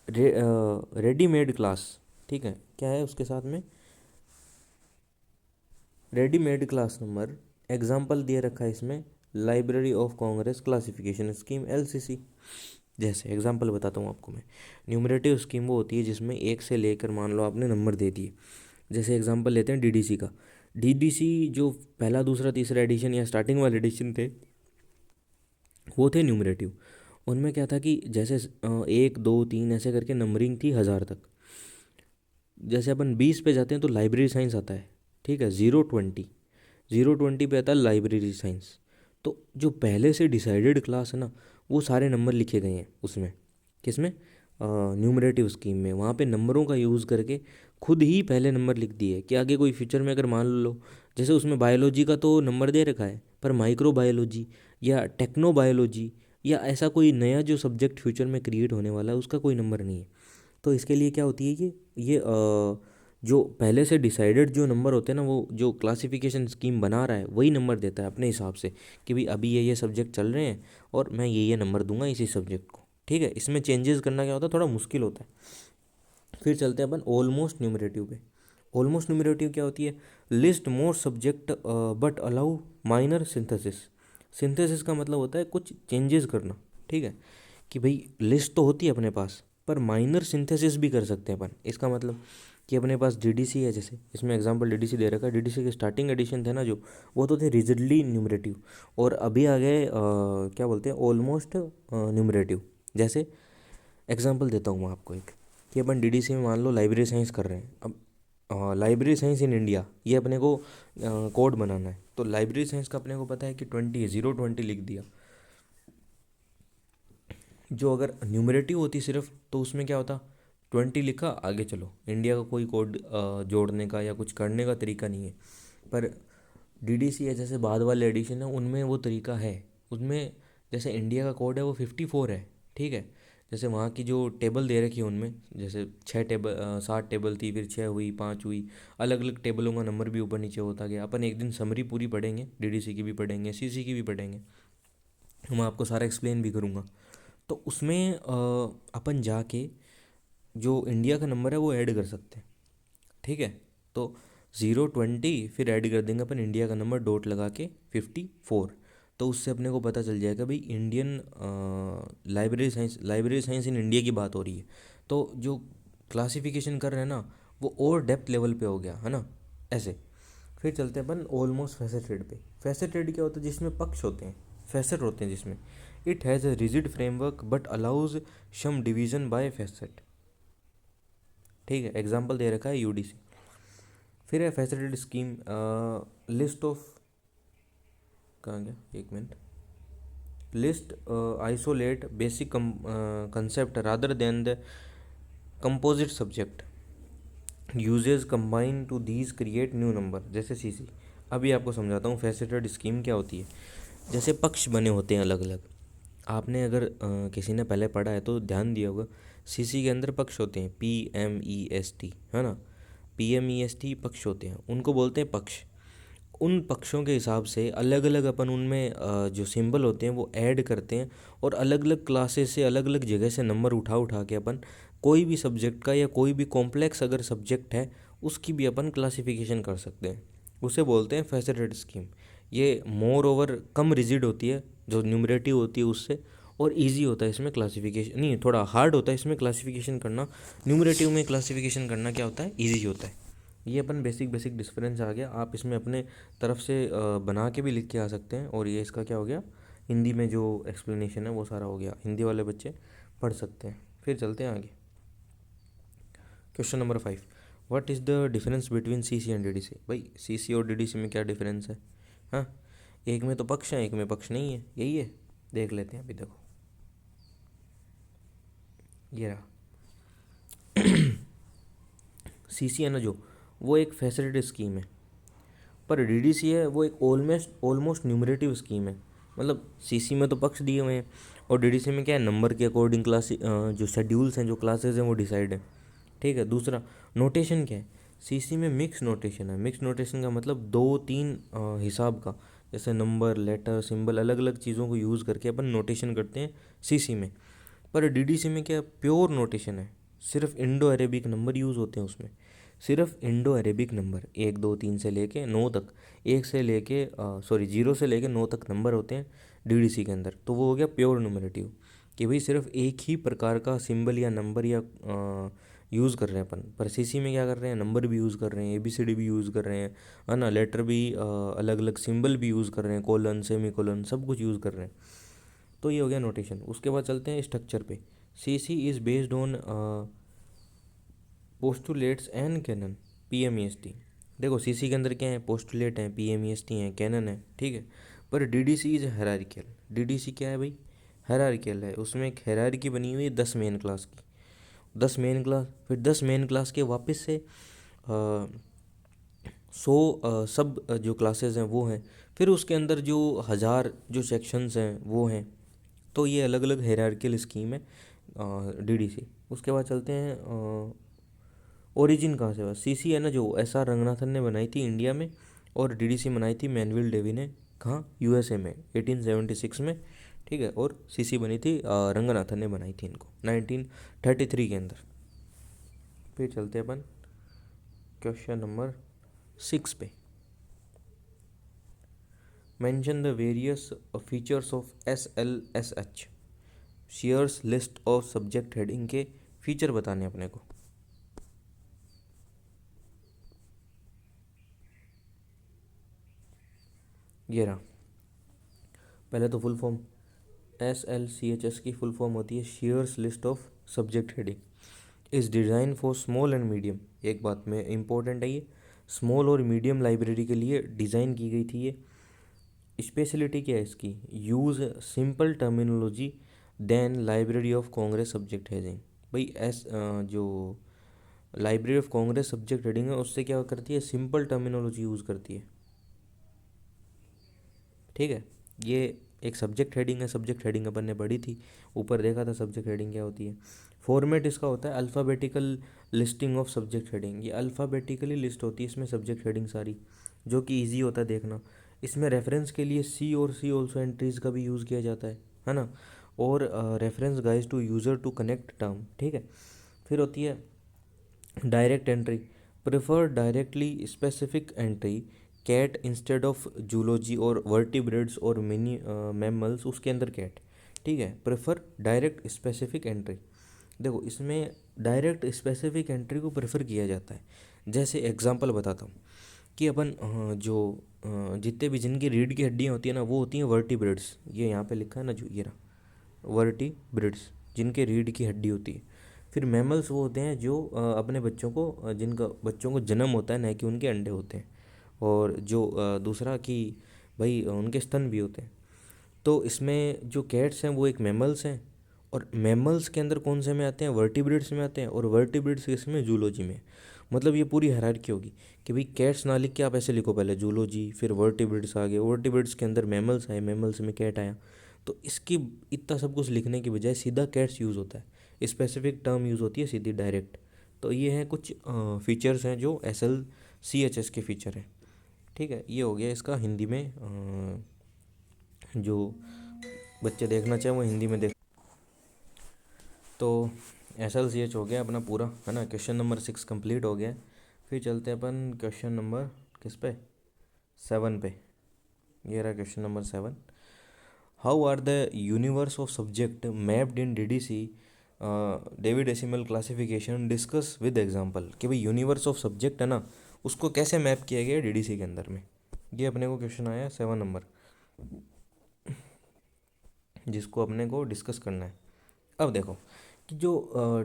readymade class. ठीक है, क्या है उसके साथ में, रेडीमेड क्लास नंबर। एग्जाम्पल दिए रखा है इसमें, library of Congress classification scheme LCC। जैसे एग्जाम्पल बताता हूँ आपको मैं, न्यूमरेटिव स्कीम वो होती है जिसमें एक से लेकर मान लो आपने नंबर दे दिए। जैसे एग्जांपल लेते हैं DDC का, डीडीसी जो पहला दूसरा तीसरा एडिशन या स्टार्टिंग वाले एडिशन थे वो थे न्यूमरेटिव। उनमें क्या था कि जैसे 1 2 3 ऐसे करके नंबरिंग थी 1000 तक। जैसे अपन 20 पे जाते हैं तो लाइब्रेरी साइंस आता है, ठीक है, 0 20 पे आता है लाइब्रेरी साइंस। तो जो पहले से डिसाइडेड क्लास है ना, वो सारे नंबर लिखे गए हैं उसमें। किसमें? न्यूमरेटिव स्कीम में। वहाँ पे नंबरों का यूज़ करके खुद ही पहले नंबर लिख दिए कि आगे कोई फ्यूचर में अगर मान लो, जैसे उसमें बायोलॉजी का तो नंबर दे रखा है, पर माइक्रो बायोलॉजी या टेक्नो बायोलॉजी या ऐसा कोई नया जो सब्जेक्ट फ्यूचर में क्रिएट होने वाला है उसका कोई नंबर नहीं है। तो इसके लिए क्या होती है ये जो पहले से डिसाइडेड जो नंबर होते हैं ना, वो जो क्लासिफिकेशन स्कीम बना रहा है वही नंबर देता है अपने हिसाब से कि भाई अभी ये सब्जेक्ट चल रहे हैं और मैं ये नंबर दूंगा इसी सब्जेक्ट को। ठीक है, इसमें चेंजेस करना क्या होता है, थोड़ा मुश्किल होता है। फिर चलते हैं अपन ऑलमोस्ट न्यूमरेटिव पे। ऑलमोस्ट न्यूमरेटिव क्या होती है? List more subject but allow minor synthesis. Synthesis का मतलब होता है कुछ चेंजेस करना। ठीक है, कि भाई लिस्ट तो होती है अपने पास, पर माइनर सिंथेसिस भी कर सकते हैं अपन। इसका मतलब कि अपने पास डीडीसी है, जैसे इसमें एग्जांपल डीडीसी दे रखा है। डीडीसी के स्टार्टिंग एडिशन थे ना जो, वो तो थे रिजिडली न्यूमरेटिव, और अभी आ गए क्या बोलते हैं, ऑलमोस्ट न्यूमरेटिव। जैसे एग्जांपल देता हूँ मैं आपको एक, कि अपन डीडीसी में मान लो लाइब्रेरी साइंस कर रहे हैं। अब लाइब्रेरी साइंस इन इंडिया ये अपने को कोड बनाना है। तो लाइब्रेरी साइंस का अपने को पता है कि 20 है, 0 20 लिख दिया। जो अगर न्यूमरेटिव होती सिर्फ, तो उसमें क्या होता, 20 लिखा, आगे चलो। इंडिया का कोई कोड जोड़ने का या कुछ करने का तरीका नहीं है। पर डीडीसी है, जैसे बाद वाले एडिशन है, उनमें वो तरीका है। उसमें जैसे इंडिया का कोड है वो 54 है। ठीक है, जैसे वहाँ की जो टेबल दे रखी है उनमें, जैसे 6 टेबल 7 टेबल थी, फिर 6 हुई, 5 हुई, अलग अलग टेबलों का नंबर भी ऊपर नीचे होता गया। अपन एक दिन समरी पूरी पढ़ेंगे, डीडीसी की भी पढ़ेंगे, सीसी की भी पढ़ेंगे, मैं आपको सारा एक्सप्लेन भी करूँगा। तो उसमें अपन जाके जो इंडिया का नंबर है वो ऐड कर सकते हैं। ठीक है, तो 0 20 फिर ऐड कर देंगे अपन इंडिया का नंबर, डॉट लगा के 54। तो उससे अपने को पता चल जाएगा भाई Indian library science in India की बात हो रही है। तो जो क्लासिफिकेशन कर रहे हैं ना, वो और डेप्थ लेवल पे हो गया है ना, ऐसे। फिर चलते हैं अपन ऑलमोस्ट फैसेटेड पे। फैसेटेड क्या होता है? जिसमें पक्ष होते हैं, फैसेट होते हैं जिसमें। It has a rigid framework but allows some division by facet. ठीक है, एग्जाम्पल दे रखा है यूडीसी। फिर है फैसेटेड स्कीम, लिस्ट ऑफ, कहाँ गया, एक minute. List isolate basic concept rather than the composite subject, uses combine to these create new number, जैसे सीसी। अभी आपको समझाता हूँ फैसेटेड स्कीम क्या होती है। जैसे पक्ष बने होते हैं अलग अलग। आपने अगर किसी ने पहले पढ़ा है तो ध्यान दिया होगा, सीसी के अंदर पक्ष होते हैं, PMEST, है ना, PMEST पक्ष होते हैं, उनको बोलते हैं पक्ष। उन पक्षों के हिसाब से अलग अलग अपन उनमें जो सिंबल होते हैं वो ऐड करते हैं, और अलग अलग क्लासेस से अलग अलग जगह से नंबर उठा उठा के अपन कोई भी सब्जेक्ट का या कोई भी कॉम्प्लेक्स अगर सब्जेक्ट है उसकी भी अपन क्लासिफिकेशन कर सकते हैं। उसे बोलते हैं फैसेटेड स्कीम। ये मोर ओवर कम रिजिड होती है जो न्यूमरेटिव होती है उससे, और इजी होता है इसमें क्लासिफिकेशन, नहीं थोड़ा हार्ड होता है इसमें क्लासिफिकेशन करना। न्यूमरेटिव में क्लासिफिकेशन करना क्या होता है, ईजी होता है। ये अपन बेसिक बेसिक डिफरेंस आ गया। आप इसमें अपने तरफ से बना के भी लिख के आ सकते हैं, और ये इसका क्या हो गया, हिंदी में जो एक्सप्लेनेशन है वो सारा हो गया, हिंदी वाले बच्चे पढ़ सकते हैं। फिर चलते हैं आगे। Question number 5, what is the difference between CC and DDC. भाई सीसी और डीडीसी में क्या डिफरेंस है? हाँ, एक में तो पक्ष है, एक में पक्ष नहीं है, यही है। देख लेते हैं, अभी देखो ये रहा। सीसी है ना जो, वो एक फैसिलिटी स्कीम है, पर डीडीसी है वो एक ऑलमोस्ट ऑलमोस्ट न्यूमरेटिव स्कीम है। मतलब सीसी में तो पक्ष दिए हुए हैं, और डीडीसी में क्या है, नंबर के अकॉर्डिंग क्लास जो शेड्यूल्स हैं, जो क्लासेस हैं वो डिसाइड है। ठीक है, दूसरा नोटेशन क्या है, सीसी में मिक्स नोटेशन है। मिक्स नोटेशन का मतलब 2 3 हिसाब का, जैसे नंबर, लेटर, सिंबल, अलग अलग चीज़ों को यूज़ करके अपन नोटेशन करते हैं सीसी में। पर डीडीसी में क्या, प्योर नोटेशन है, सिर्फ इंडो अरेबिक नंबर यूज़ होते हैं उसमें। सिर्फ इंडो अरेबिक नंबर 1 2 3 से लेके 9 तक, एक से लेके सॉरी 0 से लेके 9 तक नंबर होते हैं डीडीसी के अंदर। तो वो हो गया प्योर न्यूमरेटिव, कि भाई सिर्फ एक ही प्रकार का सिंबल या नंबर या यूज़ कर रहे हैं अपन, पर सीसी में क्या कर रहे हैं, नंबर भी यूज़ कर रहे हैं, एबीसीडी भी यूज़ कर रहे हैं, है ना, लेटर भी अलग अलग सिंबल भी यूज़ कर रहे हैं, कोलन सेमी कोलन सब कुछ यूज़ कर रहे हैं। तो ये हो गया नोटेशन। उसके बाद चलते हैं स्ट्रक्चर पे। CC is based on postulates and canon, PMEST. देखो सीसी के अंदर क्या है, पोस्टुलेट है, पीएमईएसटी है, कैनन है, ठीक है। पर डीडीसी इज हायरार्कियल। डीडीसी क्या है भाई, हायरार्कियल है। उसमें एक हायरार्की बनी हुई है 10 मेन क्लास की, 10 मेन क्लास, फिर 10 मेन क्लास के वापस से 100 सब जो क्लासेस हैं वो हैं, फिर उसके अंदर जो 1000 जो सेक्शंस हैं वो हैं। तो ये अलग अलग हायरार्कियल स्कीम है डीडीसी। उसके बाद चलते हैं ओरिजिन कहाँ से हुआ। सीसी है ना जो एस आर रंगनाथन ने बनाई थी इंडिया में, और डीडीसी बनाई थी मैनुअल डेवी ने, कहाँ, यूएसए में 1876 में, ठीक है। और सीसी बनी थी रंगनाथन ने बनाई थी इनको 1933 के अंदर। फिर चलते हैं अपन क्वेश्चन नंबर 6 पे। Mention the various features of SLSH। Shares list of subject heading के फीचर बताने अपने को। ये रहा, पहले तो फुल फॉर्म, SLCHS की फुल फॉर्म होती है shares list of subject heading is design for small and medium. एक बात में इम्पोर्टेंट है ये, स्मॉल और मीडियम लाइब्रेरी के लिए डिज़ाइन की गई थी ये। स्पेशलिटी क्या है इसकी, use simple terminology than library of Congress subject heading. भाई जो library of Congress subject heading है उससे क्या करती है, सिंपल टर्मिनोलॉजी यूज़ करती है, ठीक है। ये एक सब्जेक्ट हेडिंग है, सब्जेक्ट हेडिंग अपन ने पढ़ी थी, ऊपर देखा था सब्जेक्ट हेडिंग क्या होती है। फॉर्मेट इसका होता है alphabetical listing of subject heading. ये अल्फ़ाबेटिकली लिस्ट होती है इसमें सब्जेक्ट हेडिंग सारी, जो कि ईजी होता है देखना। इसमें रेफरेंस के लिए सी और सी ऑल्सो एंट्रीज़ का भी यूज़ किया जाता है ना। और reference guides to user to connect term, ठीक है। फिर होती है direct entry, prefer directly specific entry, cat instead of zoology और वर्टिब्रेट्स और मिनी मैमल्स, उसके अंदर कैट, ठीक है। Prefer direct specific entry. देखो इसमें डायरेक्ट स्पेसिफिक एंट्री को प्रेफर किया जाता है। जैसे एग्जांपल बताता हूँ कि अपन जितने भी जिनकी रीढ़ की हड्डियाँ होती है ना वो होती हैं वर्टिब्रेट्स। ये यहाँ पे लिखा है ना जो, ये रहा वर्टिब्रेट्स, जिनके रीढ़ की हड्डी होती है। फिर मैमल्स वो होते हैं जो अपने बच्चों को जिनका बच्चों को जन्म होता है, न कि उनके अंडे होते हैं। और जो दूसरा कि भाई उनके स्तन भी होते हैं। तो इसमें जो कैट्स हैं वो एक मैमल्स हैं, और मैमल्स के अंदर कौन से में आते हैं, वर्टिब्रेट्स में आते हैं, और वर्टिब्रेट्स इसमें जूलॉजी में। मतलब ये पूरी हायरार्की होगी कि भाई कैट्स ना लिख के आप ऐसे लिखो, पहले जूलॉजी फिर वर्टिब्रेट्स आ गए, वर्टिब्रेट्स के अंदर मैमल्स आए, मैमल्स में कैट आया। तो इसकी इतना सब कुछ लिखने की बजाय सीधा कैट्स यूज़ होता है, स्पेसिफिक टर्म यूज़ होती है सीधी डायरेक्ट। तो ये हैं कुछ फीचर्स हैं जो SLCHS के फीचर हैं, ठीक है। ये हो गया इसका हिंदी में जो बच्चे देखना चाहें वो हिंदी में देख। तो SLCH हो गया अपना पूरा, है ना। क्वेश्चन नंबर 6 कंप्लीट हो गया। फिर चलते हैं अपन क्वेश्चन नंबर किस पे, 7 पे। ये रहा question number 7। How are the universe of subject mapped in DDC Dewey decimal classification, discuss with example. कि भाई यूनिवर्स ऑफ सब्जेक्ट है ना उसको कैसे मैप किया गया DDC के अंदर में। ये अपने को क्वेश्चन आया 7 नंबर, जिसको अपने को डिस्कस करना है। अब देखो कि जो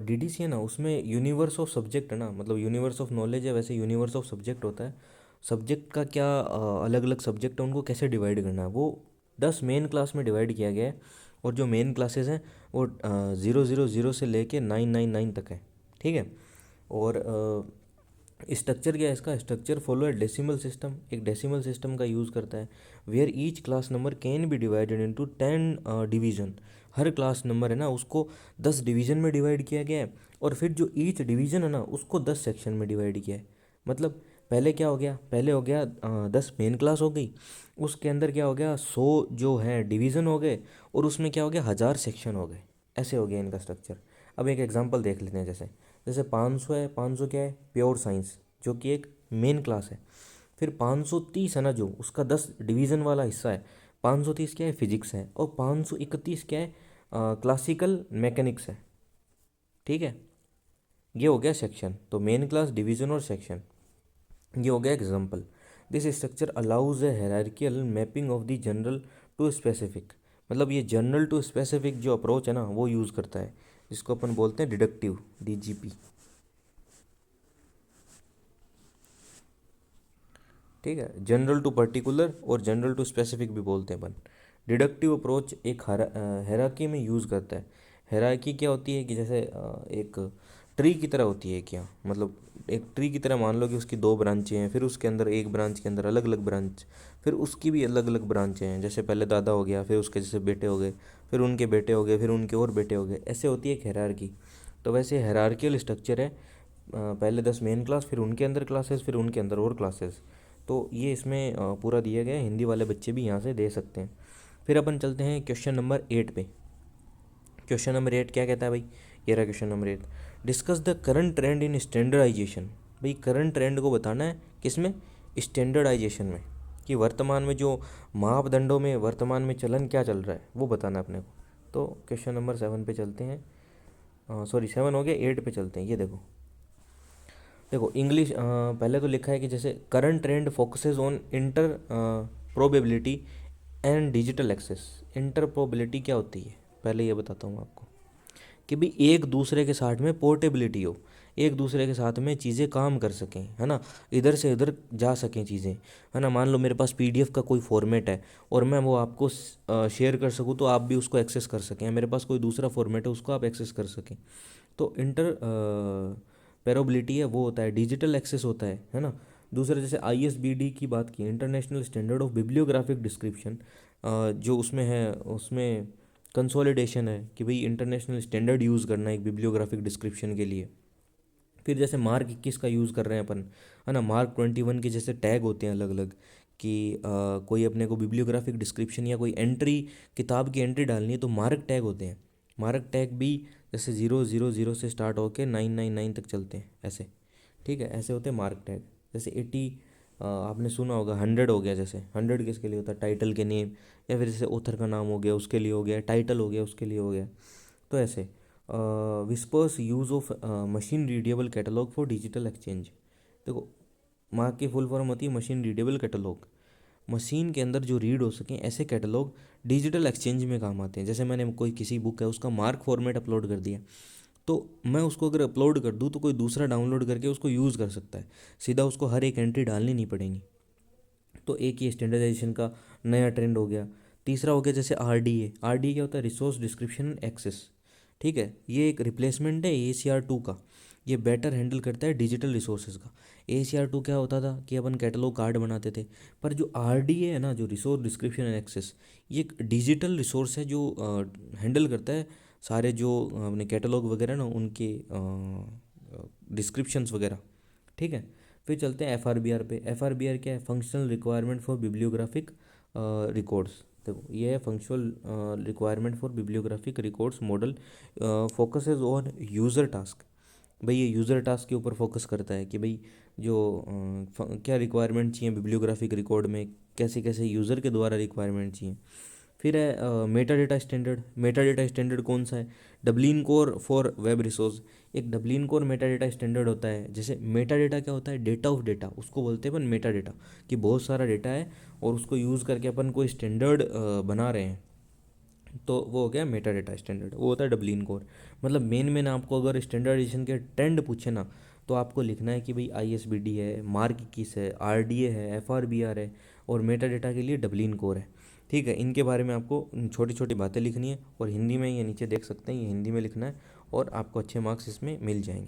DDC है ना उसमें यूनिवर्स ऑफ सब्जेक्ट है ना, मतलब यूनिवर्स ऑफ नॉलेज है, वैसे यूनिवर्स ऑफ सब्जेक्ट होता है। सब्जेक्ट का क्या अलग अलग सब्जेक्ट है उनको कैसे डिवाइड करना है, वो 10 मेन क्लास में डिवाइड किया गया है। और जो मेन क्लासेस हैं वो 000 से लेके 999 तक है, ठीक है। और स्ट्रक्चर क्या है इसका, स्ट्रक्चर फॉलो है डेसिमल सिस्टम, एक डेसिमल सिस्टम का यूज़ करता है। Where each class number can be divided into 10 division. हर क्लास नंबर है ना उसको 10 डिवीजन में डिवाइड किया गया है, और फिर जो ईच डिवीजन है ना उसको 10 सेक्शन में डिवाइड किया है। मतलब पहले क्या हो गया, पहले हो गया 10 मेन क्लास हो गई, उसके अंदर क्या हो गया 100 जो है डिवीज़न हो गए, और उसमें क्या हो गया 1000 सेक्शन हो गए। ऐसे हो गया इनका स्ट्रक्चर। अब एक एग्जांपल देख लेते हैं। जैसे जैसे 500 है, 500 क्या है, प्योर साइंस, जो कि एक मेन क्लास है। फिर 530 है ना जो उसका 10 डिवीज़न वाला हिस्सा है, 530 क्या है, फिजिक्स है। और 531 क्या है, क्लासिकल मैकेनिक्स है, ठीक है। ये हो गया सेक्शन, तो मेन क्लास, डिवीजन और सेक्शन, ये हो गया example. This structure allows a hierarchical mapping of the general to specific, मतलब ये जनरल टू स्पेसिफिक जो अप्रोच है ना वो यूज़ करता है, जिसको अपन बोलते हैं डिडक्टिव, डीजीपी। ठीक है, जनरल टू पर्टिकुलर और जनरल टू स्पेसिफिक भी बोलते हैं अपन। डिडक्टिव अप्रोच एक हायरार्की में यूज़ करता है। हायरार्की क्या होती है कि जैसे एक ट्री की तरह होती है क्या, मतलब एक ट्री की तरह मान लो कि उसकी दो ब्रांचें हैं, फिर उसके अंदर एक ब्रांच के अंदर अलग अलग ब्रांच, फिर उसकी भी अलग अलग ब्रांचें हैं, जैसे पहले दादा हो गया, फिर उसके जैसे बेटे हो गए, फिर उनके बेटे हो गए, फिर उनके और बेटे हो गए, ऐसे होती है एक हायरार्की। तो वैसे हायरार्कियल स्ट्रक्चर है, पहले 10 मेन क्लास, फिर उनके अंदर क्लासेस, फिर उनके अंदर और क्लासेस। तो ये इसमें पूरा दिया गया है, हिंदी वाले बच्चे भी यहाँ से दे सकते हैं। फिर अपन चलते हैं क्वेश्चन नंबर 8 पे। क्वेश्चन नंबर 8 क्या कहता है भाई, ये रहा question number 8। Discuss the current trend in standardisation. भाई करंट ट्रेंड को बताना है किसमें, स्टैंडर्डाइजेशन में, कि वर्तमान में जो मापदंडों में वर्तमान में चलन क्या चल रहा है वो बताना है अपने को। तो क्वेश्चन नंबर 7 पे चलते हैं, सॉरी 7 हो गया, 8 पे चलते हैं। ये देखो, देखो इंग्लिश पहले तो लिखा है कि जैसे current trend focuses on interoperability and digital access. Interoperability क्या होती है, पहले ये बताता हूँ आपको, कि भाई एक दूसरे के साथ में पोर्टेबिलिटी हो, एक दूसरे के साथ में चीज़ें काम कर सकें, है ना, इधर से इधर जा सकें चीज़ें, है ना। मान लो मेरे पास पीडीएफ का कोई फॉर्मेट है और मैं वो आपको शेयर कर सकूँ तो आप भी उसको एक्सेस कर सकें, मेरे पास कोई दूसरा फॉर्मेट है उसको आप एक्सेस कर सकें। तो इंटर पेरोबिलिटी है वो होता है, डिजिटल एक्सेस होता है ना। दूसरा जैसे आईएसबीडी की बात की, international standard of bibliographic description, जो उसमें है उसमें कंसोलिडेशन है कि भाई इंटरनेशनल स्टैंडर्ड यूज़ करना है एक बिब्लियोग्राफिक डिस्क्रिप्शन के लिए। फिर जैसे मार्क 21 का यूज़ कर रहे हैं अपन, है ना, मार्क 21 के जैसे टैग होते हैं अलग अलग, कि कोई अपने को बिब्लियोग्राफिक डिस्क्रिप्शन या कोई एंट्री, किताब की एंट्री डालनी है तो मार्क टैग होते हैं। मार्क टैग भी जैसे 000 से स्टार्ट होकर 999 तक चलते हैं ऐसे। ठीक है, ऐसे होते हैं मार्क टैग। जैसे 80, आपने सुना होगा 100 हो गया, जैसे 100 किसके लिए होता है, टाइटल के नेम, या फिर जैसे ऑथर का नाम हो गया उसके लिए हो गया, टाइटल हो गया उसके लिए हो गया। तो ऐसे whispers use of machine readable catalogue for digital exchange. देखो, मार्क की फुल फॉर्म होती है मशीन रीडेबल कैटलॉग, मशीन के अंदर जो रीड हो सकें ऐसे कैटलॉग डिजिटल एक्सचेंज में काम आते हैं। जैसे मैंने कोई किसी बुक है उसका मार्क फॉर्मेट अपलोड कर दिया, तो मैं उसको अगर अपलोड कर दूँ तो कोई दूसरा डाउनलोड करके उसको यूज़ कर सकता है, सीधा उसको हर एक एंट्री डालनी नहीं पड़ेगी। तो एक ये स्टैंडर्डाइजेशन का नया ट्रेंड हो गया। तीसरा हो गया जैसे आरडीए। आरडीए क्या होता है, रिसोर्स डिस्क्रिप्शन एंड एक्सेस। ठीक है, ये एक रिप्लेसमेंट है ACR2 का, ये बेटर हैंडल करता है डिजिटल रिसोर्सेज का। ACR2 क्या होता था कि अपन कैटलॉग कार्ड बनाते थे, पर जो आरडीए है ना, जो रिसोर्स डिस्क्रिप्शन एंड एक्सेस, ये एक डिजिटल रिसोर्स है जो हैंडल करता है सारे जो अपने कैटलॉग वगैरह ना उनके डिस्क्रिप्शंस वगैरह। ठीक है, फिर चलते हैं FRBR पे। FRBR क्या है, functional requirement for bibliographic records. देखो ये है functional requirement for bibliographic records model, focuses on user task. भाई ये यूज़र टास्क के ऊपर फोकस करता है कि भाई जो क्या रिक्वायरमेंट चाहिए बिब्लियोग्राफिक रिकॉर्ड में, कैसे कैसे यूज़र के द्वारा रिक्वायरमेंट चाहिए। फिर है metadata standard. Metadata standard कौन सा है, Dublin core for web resource. एक Dublin core metadata standard होता है। जैसे मेटा डेटा क्या होता है, डेटा ऑफ डेटा, उसको बोलते हैं अपन मेटा डेटा, कि बहुत सारा डेटा है और उसको यूज़ करके अपन कोई स्टैंडर्ड बना रहे हैं, तो वो हो गया मेटा डेटा स्टैंडर्ड, वो होता है डबलिन कोर। मतलब मेन मेन आपको अगर स्टैंडर्डाइजेशन के ट्रेंड पूछे ना, तो आपको लिखना है कि भाई आईएसबीडी है, मार्क 21 है, आरडीए है, एफआरबीआर है, और मेटा डेटा के लिए डबलिन कोर है। ठीक है, इनके बारे में आपको छोटी छोटी बातें लिखनी है, और हिंदी में ये नीचे देख सकते हैं, ये हिंदी में लिखना है, और आपको अच्छे मार्क्स इसमें मिल जाएंगे।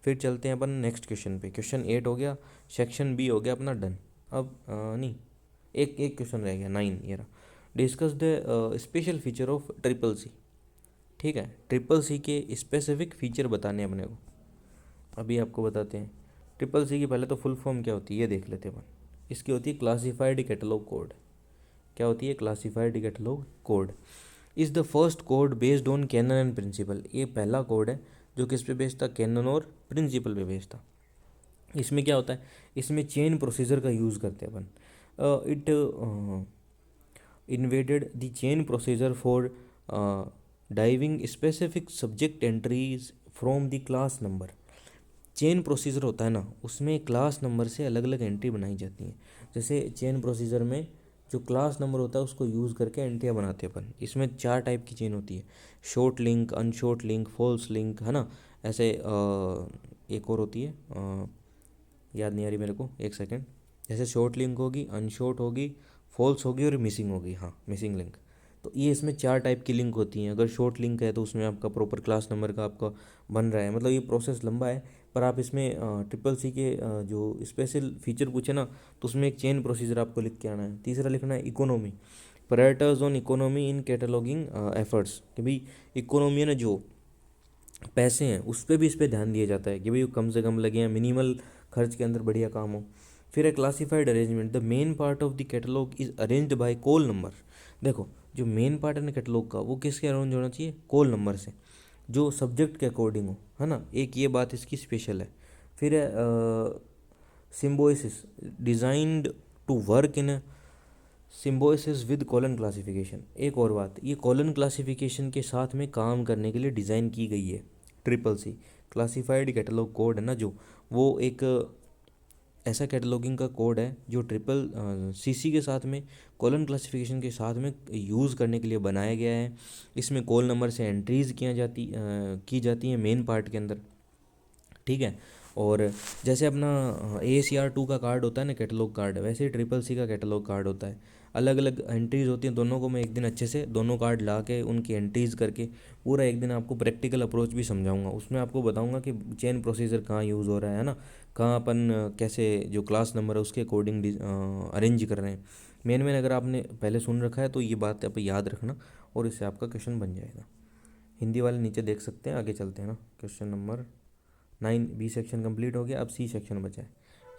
फिर चलते हैं अपन नेक्स्ट क्वेश्चन पे। क्वेश्चन 8 हो गया, सेक्शन बी हो गया अपना डन। अब नहीं, एक एक क्वेश्चन रह गया, 9 ये रहा। Discuss the special feature of triple C. ठीक है, ट्रिपल सी के स्पेसिफिक फीचर बताने हैं अपने को, अभी आपको बताते हैं। ट्रिपल सी की पहले तो फुल फॉर्म क्या होती है ये देख लेते हैं अपन। इसकी होती है क्लासिफाइड कैटलॉग कोड। क्या होती है, classified catalogue code is the first code based on canon and principle. ये पहला कोड है जो किस पे बेस्ड था, कैनन और प्रिंसिपल पे बेस्ड था। इसमें क्या होता है, इसमें चेन प्रोसीजर का यूज़ करते हैं अपन। It invaded the chain procedure for diving specific subject entries from the class number। Chain procedure होता है ना, उसमें क्लास नंबर से अलग अलग एंट्री बनाई जाती हैं। जैसे चेन प्रोसीजर में जो क्लास नंबर होता है उसको यूज़ करके एंट्रियाँ बनाते हैं अपन। इसमें 4 टाइप की चेन होती है, short link, unshort link, false link, है ना। ऐसे एक और होती है, याद नहीं आ रही मेरे को, एक सेकेंड। जैसे शॉर्ट लिंक होगी, अनशॉर्ट होगी, फॉल्स होगी और मिसिंग होगी, हाँ मिसिंग लिंक। तो ये इसमें 4 टाइप की लिंक होती हैं। अगर शॉर्ट लिंक है तो उसमें आपका प्रॉपर क्लास नंबर का आपका बन रहा है, मतलब ये प्रोसेस लंबा है। पर आप इसमें ट्रिपल सी के जो स्पेशल फीचर पूछे ना, तो उसमें एक चेन प्रोसीजर आपको लिख के आना है। तीसरा लिखना है economy, prioritise on economy in cataloguing efforts, कि भाई इकोनॉमी है ना, जो पैसे हैं उस पर भी इस पर ध्यान दिया जाता है कि भाई कम से कम लगे हैं, मिनिमल खर्च के अंदर बढ़िया काम हो। फिर है classified arrangement, the main part of the catalogue is arranged bye call number. देखो, जो मेन पार्ट है ना कैटलॉग का, वो किसके अरेंज होना चाहिए, कॉल नंबर से, जो सब्जेक्ट के अकॉर्डिंग हो, है ना। एक ये बात इसकी स्पेशल है। फिर है symbiosis, designed to work in symbiosis with colon classification. एक और बात, ये कॉलन क्लासिफिकेशन के साथ में काम करने के लिए डिज़ाइन की गई है triple C. Classified catalogue code है ना जो, वो एक ऐसा कैटलॉगिंग का कोड है जो ट्रिपल सीसी के साथ में, कॉलन क्लासिफिकेशन के साथ में यूज़ करने के लिए बनाया गया है। इसमें कॉल नंबर से एंट्रीज़ की जाती हैं मेन पार्ट के अंदर, ठीक है। और जैसे अपना AACR2 का कार्ड होता है ना कैटलॉग कार्ड, वैसे ही ट्रिपल सी का कैटलॉग कार्ड होता है। अलग अलग एंट्रीज़ होती हैं, दोनों को मैं एक दिन अच्छे से दोनों कार्ड ला के उनकी एंट्रीज़ करके पूरा एक दिन आपको प्रैक्टिकल अप्रोच भी समझाऊंगा। उसमें आपको बताऊंगा कि चेन प्रोसीजर कहाँ यूज़ हो रहा है ना, कहाँ अपन कैसे जो क्लास नंबर है उसके अकॉर्डिंग अरेंज कर रहे हैं। मेन अगर आपने पहले सुन रखा है तो ये बात आप याद रखना, और इससे आपका क्वेश्चन बन जाएगा। हिंदी वाले नीचे देख सकते हैं, आगे चलते हैं ना। Question number 9 B section complete हो गया, अब सी सेक्शन बचा है।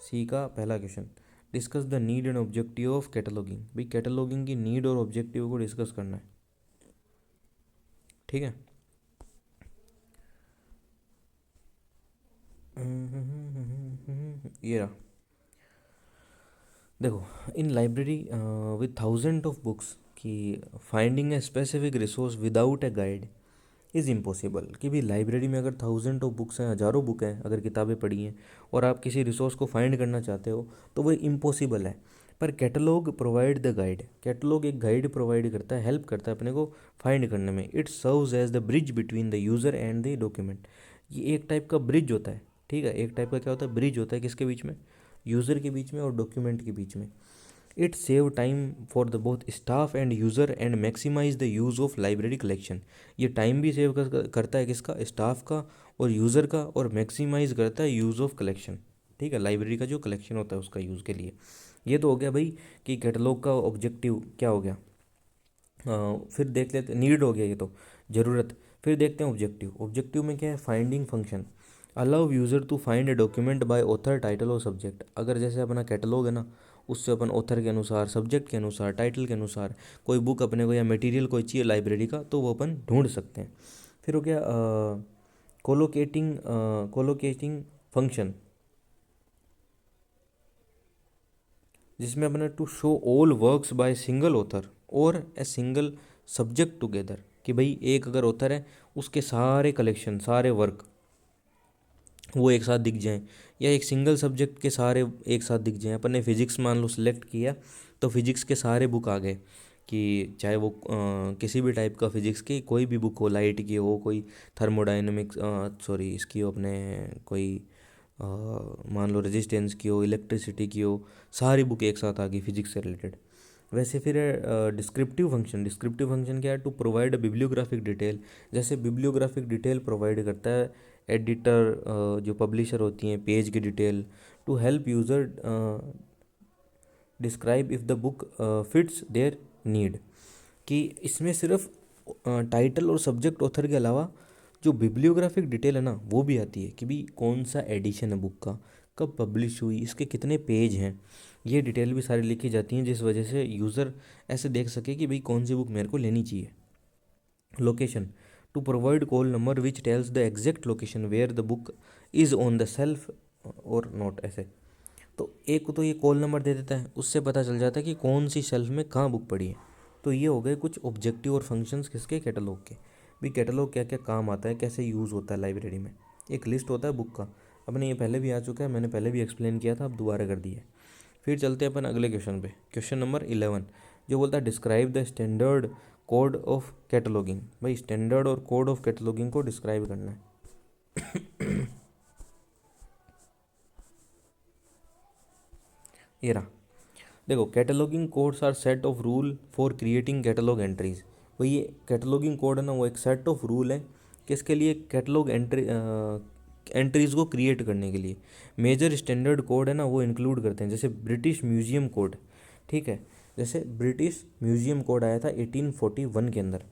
सी का पहला question, discuss the need and objective of cataloguing. भाई कैटलॉगिंग की नीड और ऑब्जेक्टिव को डिस्कस करना है, ठीक है। ये रहा, देखो, in library with thousand of books की finding a specific resource without a guide is impossible. कि भी लाइब्रेरी में अगर थाउजेंड ऑफ बुक्स हैं, हज़ारों बुक हैं, अगर किताबें पढ़ी हैं और आप किसी रिसोर्स को फाइंड करना चाहते हो तो वो इम्पॉसिबल है। पर catalogue provide the guide, catalogue एक गाइड प्रोवाइड करता है, हेल्प करता है अपने को फाइंड करने में। It serves as the bridge between the user and the document. ये एक टाइप का ब्रिज होता है, ठीक है। एक टाइप का क्या होता है, ब्रिज होता है, किसके बीच में, यूज़र के बीच में और डॉक्यूमेंट के बीच में। It save time for the both staff and user and maximise the use of library collection. ये टाइम भी सेव करता है किसका, स्टाफ का और यूज़र का, और मैक्सिमाइज करता है यूज़ ऑफ कलेक्शन, ठीक है, लाइब्रेरी का जो कलेक्शन होता है उसका यूज़ के लिए। ये तो हो गया भाई कि कैटलॉग का ऑब्जेक्टिव क्या हो गया। फिर देख लेते, नीड हो गया ये तो, ज़रूरत। फिर देखते हैं ऑब्जेक्टिव। ऑब्जेक्टिव में क्या है, finding function allow user to find a document by author, title और सब्जेक्ट। अगर जैसे अपना कैटलॉग है ना, उससे अपन ऑथर के अनुसार, सब्जेक्ट के अनुसार, टाइटल के अनुसार कोई बुक अपने को या मटेरियल कोई चाहिए लाइब्रेरी का, तो वो अपन ढूंढ सकते हैं। फिर हो गया कोलोकेटिंग फंक्शन, जिसमें अपने to show all works by single author और ए सिंगल सब्जेक्ट टुगेदर। कि भाई एक अगर ऑथर है, उसके सारे कलेक्शन, सारे वर्क वो एक साथ दिख जाएं, या एक सिंगल सब्जेक्ट के सारे एक साथ दिख जाएं। अपन ने फिजिक्स मान लो सिलेक्ट किया, तो फिजिक्स के सारे बुक आ गए, कि चाहे वो किसी भी टाइप का फिजिक्स की कोई भी बुक हो, लाइट की हो, कोई थर्मोडाइनमिक्स, सॉरी इसकी हो, अपने कोई मान लो रेजिस्टेंस की हो, इलेक्ट्रिसिटी की हो, सारी बुक एक साथ आ गई फिजिक्स से रिलेटेड। वैसे फिर डिस्क्रिप्टिव फंक्शन, डिस्क्रिप्टिव फंक्शन क्या है, टू प्रोवाइड बिब्लियोग्राफिक डिटेल। जैसे बिब्लियोग्राफिक डिटेल प्रोवाइड करता है एडिटर, जो पब्लिशर होती हैं, पेज की detail, to help user describe if the book fits their need. कि इसमें सिर्फ टाइटल और सब्जेक्ट ऑथर के अलावा जो बिब्लियोग्राफिक डिटेल है ना, वो भी आती है, कि भी कौन सा एडिशन है बुक का, कब पब्लिश हुई, इसके कितने पेज हैं, ये डिटेल भी सारी लिखी जाती हैं, जिस वजह से यूज़र ऐसे देख सके कि भाई कौन सी बुक मेरे को लेनी चाहिए। Location, to provide call number which tells the exact location where the book is on the shelf और नॉट, ऐसे। तो एक तो ये कॉल नंबर दे देता है, उससे पता चल जाता है कि कौन सी शेल्फ में कहाँ बुक पड़ी है। तो ये हो गए कुछ ऑब्जेक्टिव और फंक्शंस किसके, कैटलॉग के। भी कैटलॉग क्या क्या काम आता है, कैसे यूज़ होता है लाइब्रेरी में। एक लिस्ट होता है बुक का, अपने ये पहले भी आ चुका है, मैंने पहले भी एक्सप्लेन किया था, अब दोबारा कर दिया है। फिर चलते हैं अपन अगले क्वेश्चन पे, क्वेश्चन नंबर 11, जो बोलता है describe the standard code of cataloguing. भाई स्टैंडर्ड और कोड ऑफ कैटलॉगिंग को डिस्क्राइब करना है। ये रहा, देखो cataloguing codes are set of rule for creating catalogue entries. भाई ये कैटलॉगिंग कोड है ना, वो एक सेट ऑफ रूल है किसके लिए, कैटलॉग एंट्रीज को क्रिएट करने के लिए। मेजर स्टैंडर्ड कोड है ना वो इंक्लूड करते हैं, जैसे ब्रिटिश म्यूजियम कोड, ठीक है, जैसे ब्रिटिश म्यूजियम कोड आया था 1841 के अंदर।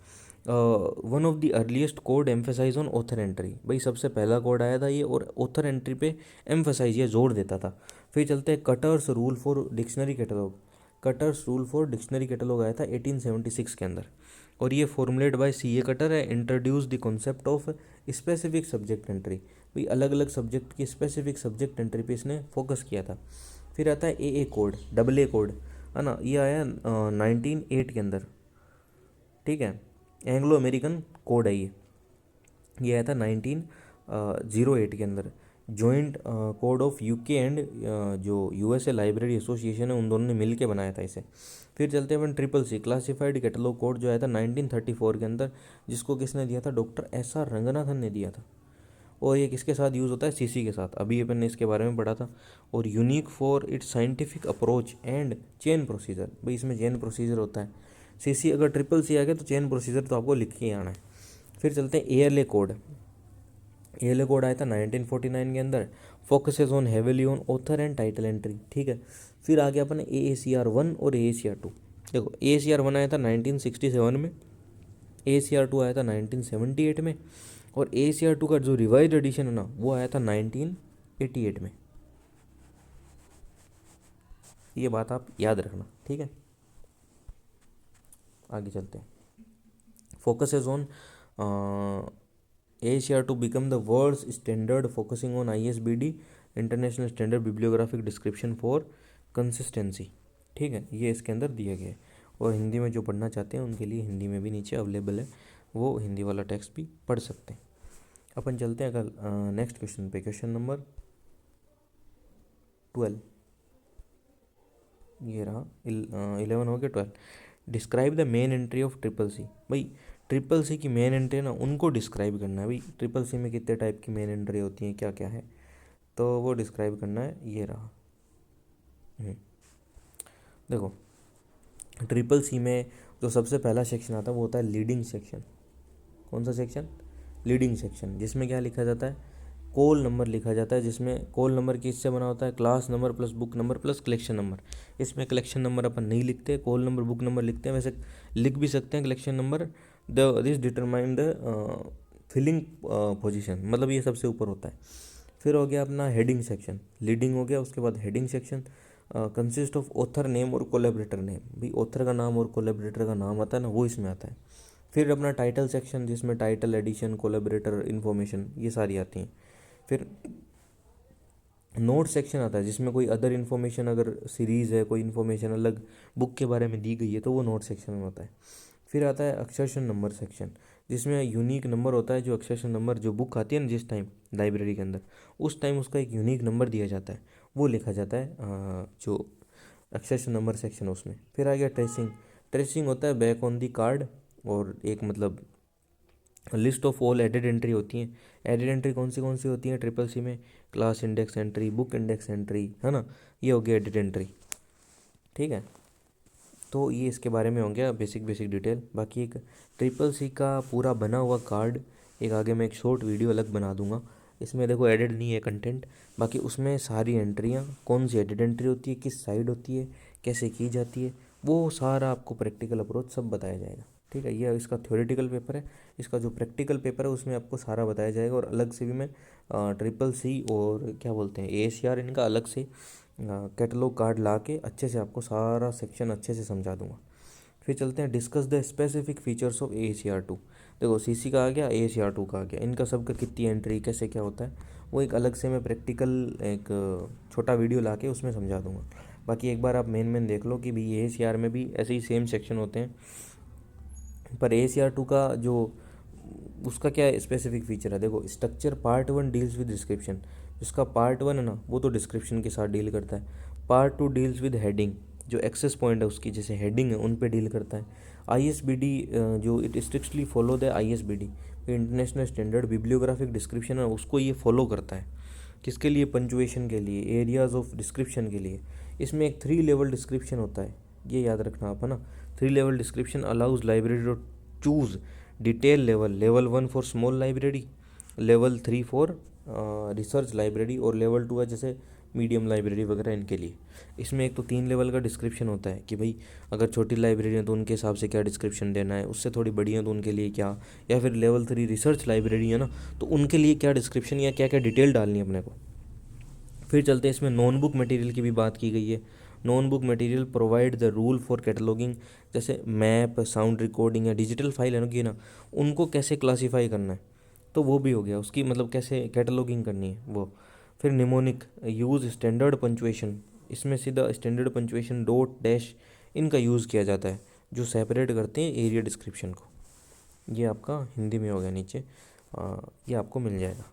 One of the earliest code emphasise on author entry. भाई सबसे पहला कोड आया था ये, और ऑथर एंट्री पे एम्फेसाइज, ये जोर देता था। फिर चलते हैं cutters rule for dictionary catalogue. Cutters rule for dictionary catalogue आया था 1876 के अंदर, और ये फॉर्मुलेट बाय सी ए कटर है। Introduce the concept of specific subject entry. भाई अलग अलग सब्जेक्ट की स्पेसिफिक सब्जेक्ट एंट्री पे इसने फोकस किया था। फिर आता है ए कोड, डबल ए कोड, है ना, ये आया 1908 के अंदर, ठीक है, एंग्लो अमेरिकन कोड है ये आया था 1908 के अंदर। Joint code of UK and जो यूएसए लाइब्रेरी एसोसिएशन है, उन दोनों ने मिल के बनाया था इसे। फिर चलते हैं अपन triple C, classified catalogue code, जो आया था 1934 के अंदर, जिसको किसने दिया था, डॉक्टर एस आर रंगनाथन ने दिया था। और ये किसके साथ यूज़ होता है, सीसी के साथ, अभी अपन ने इसके बारे में पढ़ा था। और unique for its scientific approach and chain procedure. भाई इसमें चेन प्रोसीजर होता है। सीसी अगर ट्रिपल सी आ गया तो चेन प्रोसीजर तो आपको लिख के ही आना है। फिर चलते हैं एएलए कोड। एएलए कोड आया था 1949 के अंदर, focuses on heavily on author and title entry, ठीक है। फिर आ गया अपन AACR 1 और AACR 2। देखो AACR 1 आया था 1967 में, AACR 2 आया था 1978 में, और AACR 2 का जो रिवाइज एडिशन है ना वो आया था 1988 में। ये बात आप याद रखना, ठीक है। आगे चलते हैं, focuses on AACR 2 become the world's standard focusing on ISBD, international standard bibliographic description for consistency, ठीक है, ये इसके अंदर दिया गया है। और हिंदी में जो पढ़ना चाहते हैं उनके लिए हिंदी में भी नीचे अवेलेबल है, वो हिंदी वाला टेक्स्ट भी पढ़ सकते हैं। अपन चलते हैं कल नेक्स्ट क्वेश्चन पे, क्वेश्चन नंबर 12, ये रहा 11 हो गया, 12, describe the main entry of triple C. भाई ट्रिपल सी की मेन एंट्री ना उनको डिस्क्राइब करना है। भाई ट्रिपल सी में कितने टाइप की मेन एंट्री होती हैं, क्या क्या है, तो वो डिस्क्राइब करना है, ये रहा। देखो ट्रिपल सी में जो सबसे पहला सेक्शन आता है वो होता है लीडिंग सेक्शन। कौन सा सेक्शन, लीडिंग सेक्शन, जिसमें क्या लिखा जाता है, कोल नंबर लिखा जाता है, जिसमें कोल नंबर किससे बना होता है, class number plus book number plus collection number. इसमें कलेक्शन नंबर अपन नहीं लिखते, कोल नंबर बुक नंबर लिखते हैं। वैसे लिख भी सकते हैं collection number, this determine the filing position, मतलब ये सबसे ऊपर होता है। फिर हो गया अपना हेडिंग सेक्शन, लीडिंग हो गया, उसके बाद heading section consist of author name और कोलेबरेटर नेम। भाई ऑथर का नाम और कोलेबरेटर का नाम आता है ना, वो इसमें आता है। फिर अपना टाइटल सेक्शन, जिसमें टाइटल, एडिशन, कोलेबरेटर, इन्फॉर्मेशन, ये सारी आती हैं। फिर नोट सेक्शन आता है, जिसमें कोई अदर इन्फॉर्मेशन, अगर सीरीज़ है, कोई इन्फॉर्मेशन अलग बुक के बारे में दी गई है तो वो नोट सेक्शन में होता है। फिर आता है अक्षरशः नंबर सेक्शन, जिसमें यूनिक नंबर होता है, जो अक्षरशः नंबर जो बुक आती है ना जिस टाइम लाइब्रेरी के अंदर, उस टाइम उसका एक यूनिक नंबर दिया जाता है, वो लिखा जाता है जो अक्षरशः नंबर सेक्शन उसमें। फिर आ गया ट्रेसिंग। ट्रेसिंग होता है बैक ऑन दी कार्ड, और एक मतलब list of all added entry होती हैं। एडेड एंट्री कौन सी होती है ट्रिपल सी में, class index entry, book index entry, है ना, ये हो गया एडेड एंट्री, ठीक है। तो ये इसके बारे में हो गया बेसिक डिटेल। बाकी एक ट्रिपल सी का पूरा बना हुआ कार्ड, एक आगे मैं एक शॉर्ट वीडियो अलग बना दूंगा, इसमें देखो एडेड नहीं है कंटेंट, बाकी उसमें सारी एंट्रियाँ, कौन सी एडेड एंट्री होती है, किस साइड होती है, कैसे की जाती है, वो सारा आपको प्रैक्टिकल अप्रोच सब बताया जाएगा, ठीक है। ये इसका थ्योरेटिकल पेपर है, इसका जो प्रैक्टिकल पेपर है उसमें आपको सारा बताया जाएगा। और अलग से भी मैं ट्रिपल सी और क्या बोलते हैं AACR, इनका अलग से कैटलॉग कार्ड ला के अच्छे से आपको सारा सेक्शन अच्छे से समझा दूंगा। फिर चलते हैं discuss the specific features of AACR 2। देखो CC का आ गया, AACR 2 का आ गया, इनका सबका कितनी एंट्री, कैसे क्या होता है, वो एक अलग से मैं प्रैक्टिकल एक छोटा वीडियो ला के उसमें समझा दूंगा। बाकी एक बार आप मेन देख लो कि भाई AACR में भी ऐसे ही सेम सेक्शन होते हैं, पर AACR 2 का जो उसका क्या स्पेसिफिक फीचर है, देखो structure part 1 deals with description. जिसका पार्ट 1 है ना वो तो डिस्क्रिप्शन के साथ डील करता है, पार्ट 2 डील्स विद हेडिंग, जो एक्सेस पॉइंट है उसकी जैसे हेडिंग है उन पे डील करता है। आईएसबीडी जो it strictly follow the ISBD, international standard bibliographic description है उसको ये फॉलो करता है। किसके लिए? पंचुएशन के लिए, एरियाज ऑफ डिस्क्रिप्शन के लिए। इसमें एक 3 लेवल डिस्क्रिप्शन होता है, ये याद रखना आप, है ना। 3 level description allows library to choose detail level, level 1 for small library, level 3 for research library, और लेवल 2 है जैसे मीडियम लाइब्रेरी वगैरह इनके लिए। इसमें एक तो 3 लेवल का डिस्क्रिप्शन होता है कि भाई अगर छोटी लाइब्रेरी है तो उनके हिसाब से क्या डिस्क्रिप्शन देना है, उससे थोड़ी बड़ी है तो उनके लिए क्या, या फिर लेवल 3 रिसर्च लाइब्रेरी है ना तो उनके लिए क्या डिस्क्रिप्शन या क्या क्या डिटेल डालनी है अपने को। फिर चलते हैं, इसमें नॉन बुक मटेरियल की भी बात की गई है। Non book material provide the rule for cataloguing, जैसे मैप, साउंड रिकॉर्डिंग या डिजिटल फाइल है ना कि ना उनको कैसे क्लासीफाई करना है, तो वो भी हो गया उसकी, मतलब कैसे कैटलॉगिंग करनी है वो। फिर निमोनिक यूज़ स्टैंडर्ड पंचुएशन, इसमें सीधा स्टैंडर्ड पंचुएशन, डॉट, डैश इनका यूज़ किया जाता है जो सेपरेट करते हैं एरिया डिस्क्रिप्शन को। ये आपका हिंदी में हो गया नीचे, ये आपको मिल जाएगा,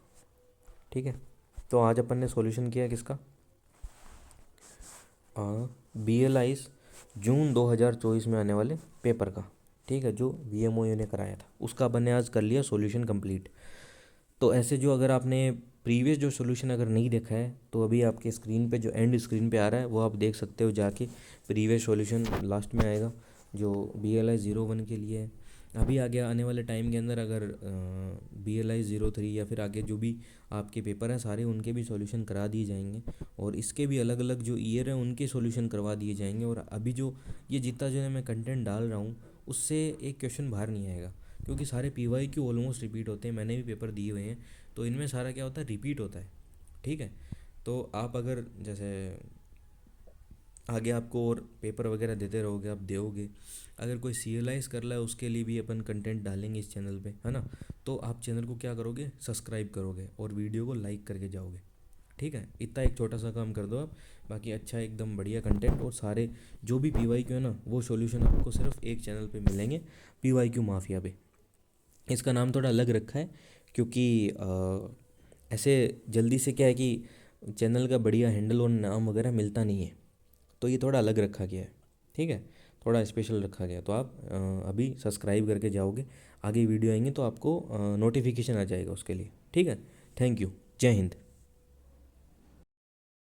ठीक है। तो आज अपन ने सॉल्यूशन किया किसका? BLIs जून 2024 में आने वाले पेपर का, ठीक है, जो VMOU ने कराया था उसका अपन ने आज कर लिया सॉल्यूशन कंप्लीट। तो ऐसे जो अगर आपने प्रीवियस जो सॉल्यूशन अगर नहीं देखा है तो अभी आपके स्क्रीन पे जो एंड स्क्रीन पे आ रहा है वो आप देख सकते हो जाके, प्रीवियस सॉल्यूशन लास्ट में आएगा जो BLI 01 के लिए है। अभी आगे आने वाले टाइम के अंदर अगर BLI 03 या फिर आगे जो भी आपके पेपर हैं सारे उनके भी सॉल्यूशन करा दिए जाएंगे, और इसके भी अलग अलग जो ईयर हैं उनके सॉल्यूशन करवा दिए जाएंगे। और अभी जो ये जितना जो है मैं कंटेंट डाल रहा हूँ उससे एक क्वेश्चन बाहर नहीं आएगा, क्योंकि सारे PYQ ऑलमोस्ट रिपीट होते हैं, मैंने भी पेपर दिए हुए हैं, तो इनमें सारा क्या होता है, रिपीट होता है, ठीक है। तो आप अगर जैसे आगे आपको और पेपर वगैरह देते रहोगे, आप दोगे, अगर कोई CLIs कर रहा है उसके लिए भी अपन कंटेंट डालेंगे इस चैनल पे, है ना। तो आप चैनल को क्या करोगे, सब्सक्राइब करोगे और वीडियो को लाइक करके जाओगे, ठीक है। इतना एक छोटा सा काम कर दो आप, बाकी अच्छा एकदम बढ़िया कंटेंट और सारे जो भी PYQ है ना वो सॉल्यूशन आपको सिर्फ एक चैनल पे मिलेंगे, PYQ माफिया पे। इसका नाम थोड़ा अलग रखा है क्योंकि ऐसे जल्दी से क्या है कि चैनल का बढ़िया हैंडल और नाम वगैरह मिलता नहीं है, तो ये थोड़ा अलग रखा गया है, ठीक है, थोड़ा स्पेशल रखा गया है। तो आप अभी सब्सक्राइब करके जाओगे, आगे वीडियो आएंगे तो आपको नोटिफिकेशन आ जाएगा उसके लिए, ठीक है। थैंक यू, जय हिंद।